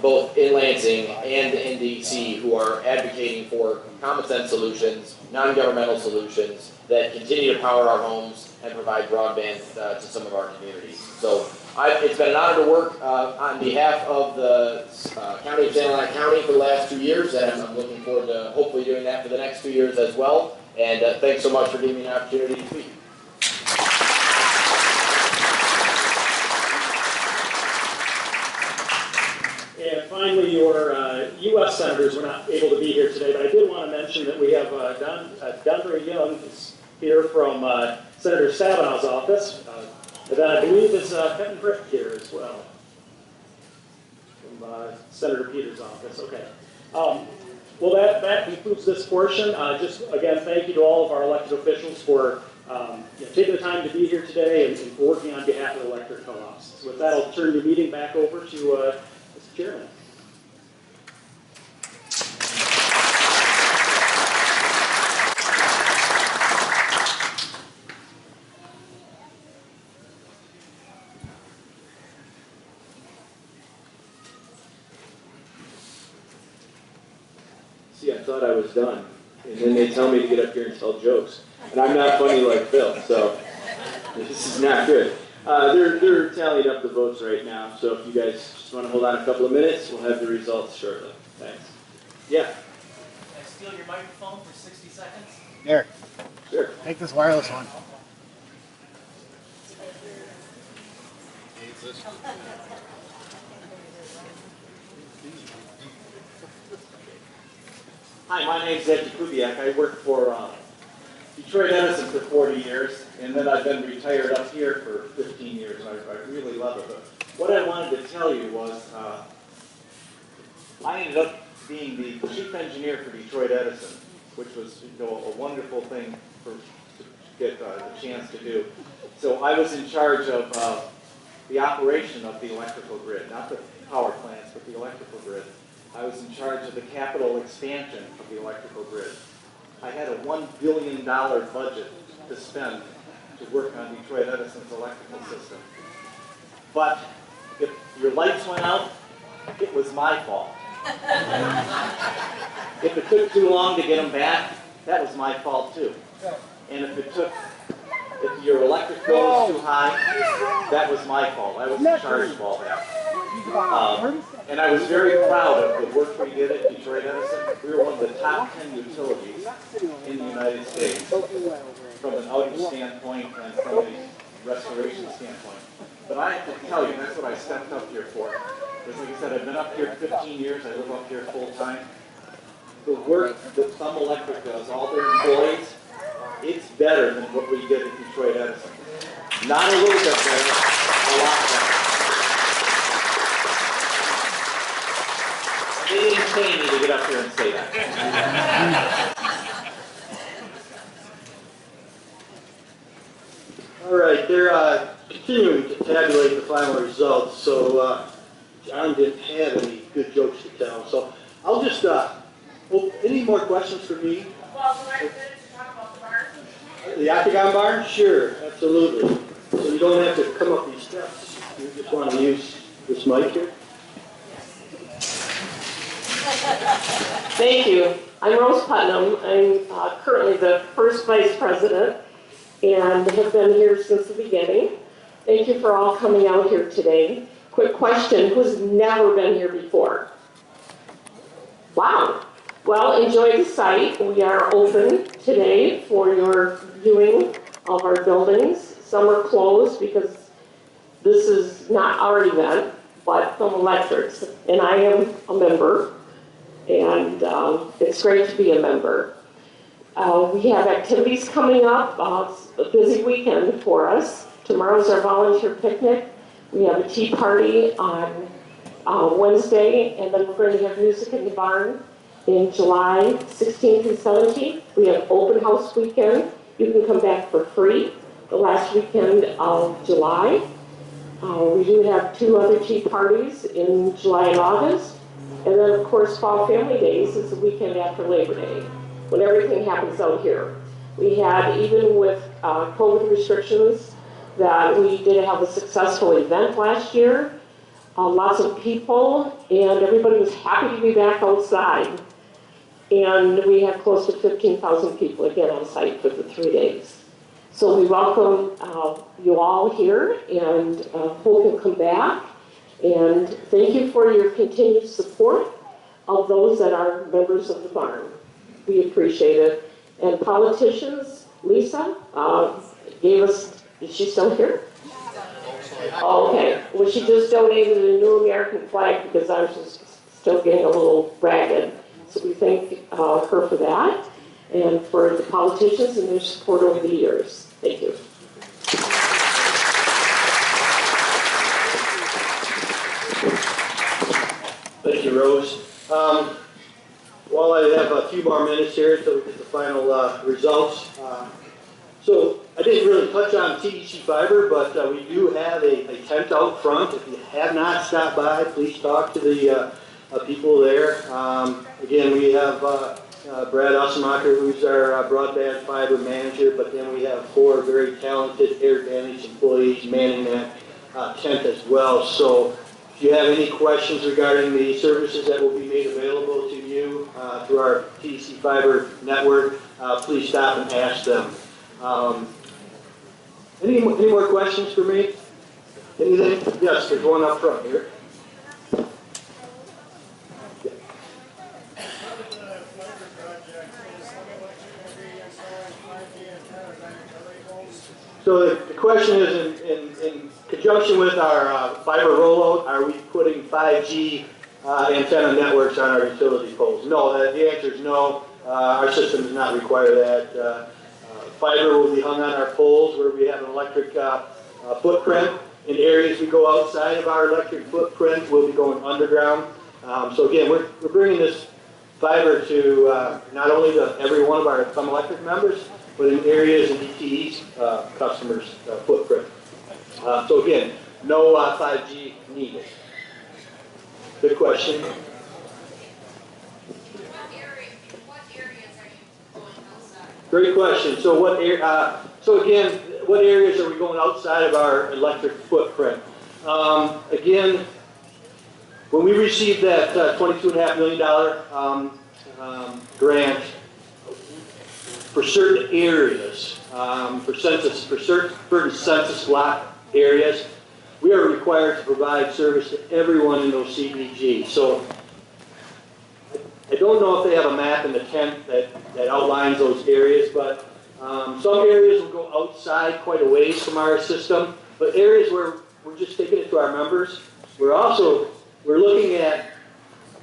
[SPEAKER 20] both in Lansing and in DC, who are advocating for common sense solutions, non-governmental solutions that continue to power our homes and provide broadband to some of our communities. So it's been an honor to work on behalf of the County of Santa Ana County for the last 2 years, and I'm looking forward to hopefully doing that for the next 2 years as well. And thanks so much for giving me an opportunity to speak.
[SPEAKER 17] And finally, your U.S. senators were not able to be here today, but I did want to mention that we have Don Young is here from Senator Stabenow's office. And then I believe is Kevin Brick here as well, from Senator Peters' office. Okay. Well, that concludes this portion. Just, again, thank you to all of our elected officials for taking the time to be here today and for working on behalf of the electric co-ops. So with that, I'll turn the meeting back over to Mr. Chairman.
[SPEAKER 1] See, I thought I was done, and then they tell me to get up here and tell jokes. And I'm not funny like Phil, so this is not good. They're tallying up the votes right now, so if you guys just want to hold on a couple of minutes, we'll have the results shortly. Thanks. Yeah?
[SPEAKER 3] Can I steal your microphone for 60 seconds?
[SPEAKER 19] Here.
[SPEAKER 1] Sure.
[SPEAKER 19] Take this wireless one.
[SPEAKER 12] Hi, my name's Ed Kubiak. I worked for Detroit Edison for 40 years, and then I've been retired up here for 15 years, and I really love it. But what I wanted to tell you was I ended up being the chief engineer for Detroit Edison, which was a wonderful thing to get the chance to do. So I was in charge of the operation of the electrical grid, not the power plants, but the electrical grid. I was in charge of the capital expansion of the electrical grid. I had a $1 billion budget to spend to work on Detroit Edison's electrical system. But if your lights went out, it was my fault. If it took too long to get them back, that was my fault too. And if your electric bill is too high, that was my fault. I was in charge of all that. And I was very proud of the work we did at Detroit Edison. We were one of the top 10 utilities in the United States from an outage standpoint and from a restoration standpoint. But I have to tell you, that's what I stepped up here for. Because like I said, I've been up here 15 years. I live up here full time. The work that Thumb Electric does, all their employees, it's better than what we did at Detroit Edison. Not a little bit better, a lot better. They didn't pay me to get up here and say that.
[SPEAKER 2] All right, they're continuing to tabulate the final results, so John didn't have any good jokes to tell. So I'll just, well, any more questions for me?
[SPEAKER 21] Well, do I finish to talk about the barn?
[SPEAKER 2] The Octagon barn? Sure, absolutely. So you don't have to come up these steps. You just want to use this mic here.
[SPEAKER 21] Thank you. I'm Rose Putnam. I'm currently the first vice president and have been here since the beginning. Thank you for all coming out here today. Quick question, who's never been here before? Wow. Well, enjoy the site. We are open today for your viewing of our buildings. Some are closed because this is not our event, but Thumb Electric's, and I am a member. And it's great to be a member. We have activities coming up. It's a busy weekend for us. Tomorrow's our volunteer picnic. We have a tea party on Wednesday, and then we're going to have music in the barn in July 16th and 17th. We have open house weekend. You can come back for free the last weekend of July. We do have 2 other tea parties in July and August. And then, of course, Fall Family Days is the weekend after Labor Day, when everything happens out here. We had, even with COVID restrictions, that we did have a successful event last year. Lots of people, and everybody was happy to be back outside. And we had close to 15,000 people again on site for the 3 days. So we welcome you all here, and hope you'll come back. And thank you for your continued support of those that are members of the barn. We appreciate it. And politicians, Lisa gave us, is she still here? Oh, okay. Well, she just donated a new American flag because I was just still getting a little ragged. So we thank her for that and for the politicians and their support over the years. Thank you.
[SPEAKER 2] Thank you, Rose. While I have a few more minutes here until we get the final results. So I didn't really touch on TEC Fiber, but we do have a tent out front. If you have not stopped by, please talk to the people there. Again, we have Brad Usmacher, who's our broadband fiber manager, but then we have 4 very talented AirAdvantage employees manning that tent as well. So if you have any questions regarding the services that will be made available to you through our TEC Fiber network, please stop and ask them. Any more questions for me? Anything? Yes, there's one up front here. So the question is, in conjunction with our fiber rollout, are we putting 5G antenna networks on our utility poles? No, the answer is no. Our system does not require that. Fiber will be hung on our poles where we have an electric footprint. In areas we go outside of our electric footprint, we'll be going underground. So again, we're bringing this fiber to not only to every one of our Thumb Electric members, but in areas in DTE's customers' footprint. So again, no 5G needed. Good question.
[SPEAKER 7] What areas are you going outside?
[SPEAKER 2] Great question. So what areas are we going outside of our electric footprint? Again, when we received that $22.5 million grant, for certain areas, for certain census block areas, we are required to provide service to everyone in those CBGs. So I don't know if they have a map in the tent that outlines those areas, but some areas will go outside quite a ways from our system, but areas where we're just taking it to our members, we're looking at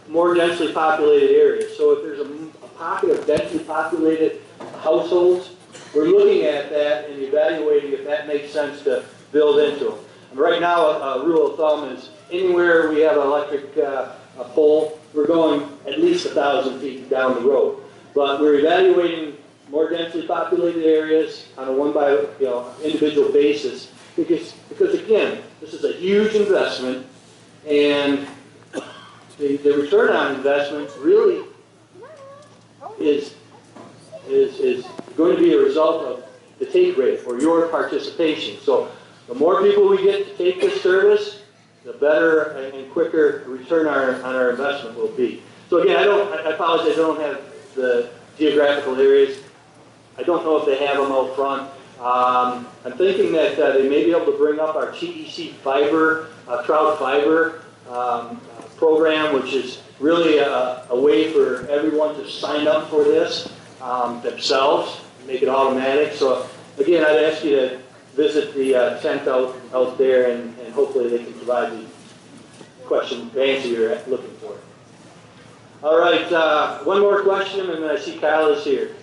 [SPEAKER 2] more densely populated areas. So if there's a pocket of densely populated households, we're looking at that and evaluating if that makes sense to build into them. And right now, a rule of thumb is anywhere we have an electric pole, we're going at least 1,000 feet down the road. But we're evaluating more densely populated areas on a one by individual basis because again, this is a huge investment, and the return on investment really is going to be a result of the take rate or your participation. So the more people we get to take this service, the better and quicker return on our investment will be. So again, I apologize, I don't have the geographical areas. I don't know if they have them out front. I'm thinking that they may be able to bring up our TEC fiber, Trout fiber program, which is really a way for everyone to sign up for this themselves, make it automatic. So again, I'd ask you to visit the tent out there, and hopefully they can provide the answer you're looking for. All right, one more question, and then I see Kyle is here.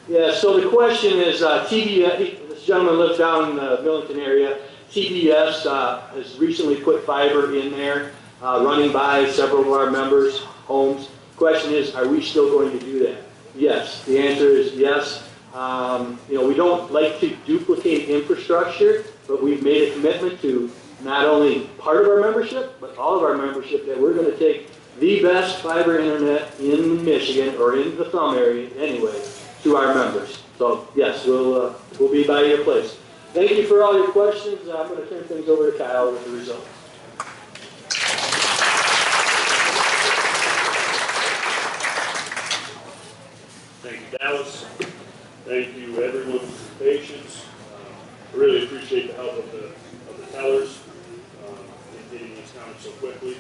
[SPEAKER 2] Yeah, so the question is, this gentleman lives down in the Millington area. TBS has recently put fiber in there, running by several of our members' homes. The question is, are we still going to do that? Yes, the answer is yes. We don't like to duplicate infrastructure, but we've made a commitment to not only part of our membership, but all of our membership, that we're going to take the best fiber internet in Michigan, or in the thumb area anyway, to our members. So yes, we'll be by your place. Thank you for all your questions. I'm going to turn things over to Kyle with the results.
[SPEAKER 10] Thank you, Dallas. Thank you, everyone, for your patience. I really appreciate the help of the tellers in getting these counted so quickly.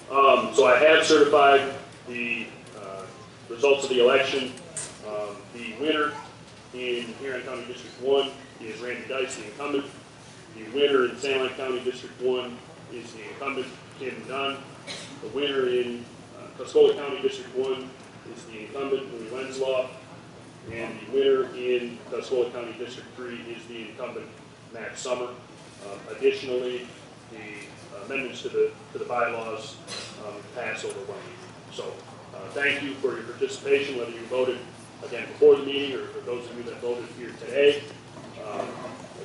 [SPEAKER 10] So I have certified the results of the election. The winner in Huron County District 1 is Randy Dice, the incumbent. The winner in San Lake County District 1 is the incumbent, Kim Dunn. The winner in Tuscola County District 1 is the incumbent, Louis Wenslaw. And the winner in Tuscola County District 3 is the incumbent, Matt Summer. Additionally, the amendments to the bylaws pass overwhelmingly. So thank you for your participation, whether you voted again before the meeting or for those of you that voted here today.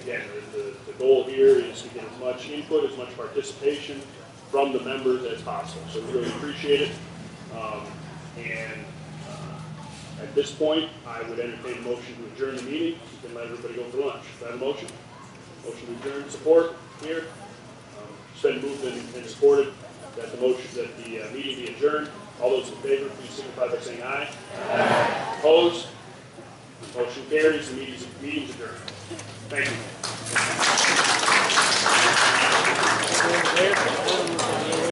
[SPEAKER 10] Again, the goal here is to get as much input, as much participation from the members as possible. So we really appreciate it. At this point, I would entertain a motion to adjourn the meeting. You can let everybody go for lunch. Is that a motion? Motion to adjourn, support here. It's been moved and supported that the meeting be adjourned. All those in favor, please signify by saying aye. Aye. Opposed? Motion carries. The meeting's adjourned. Thank you.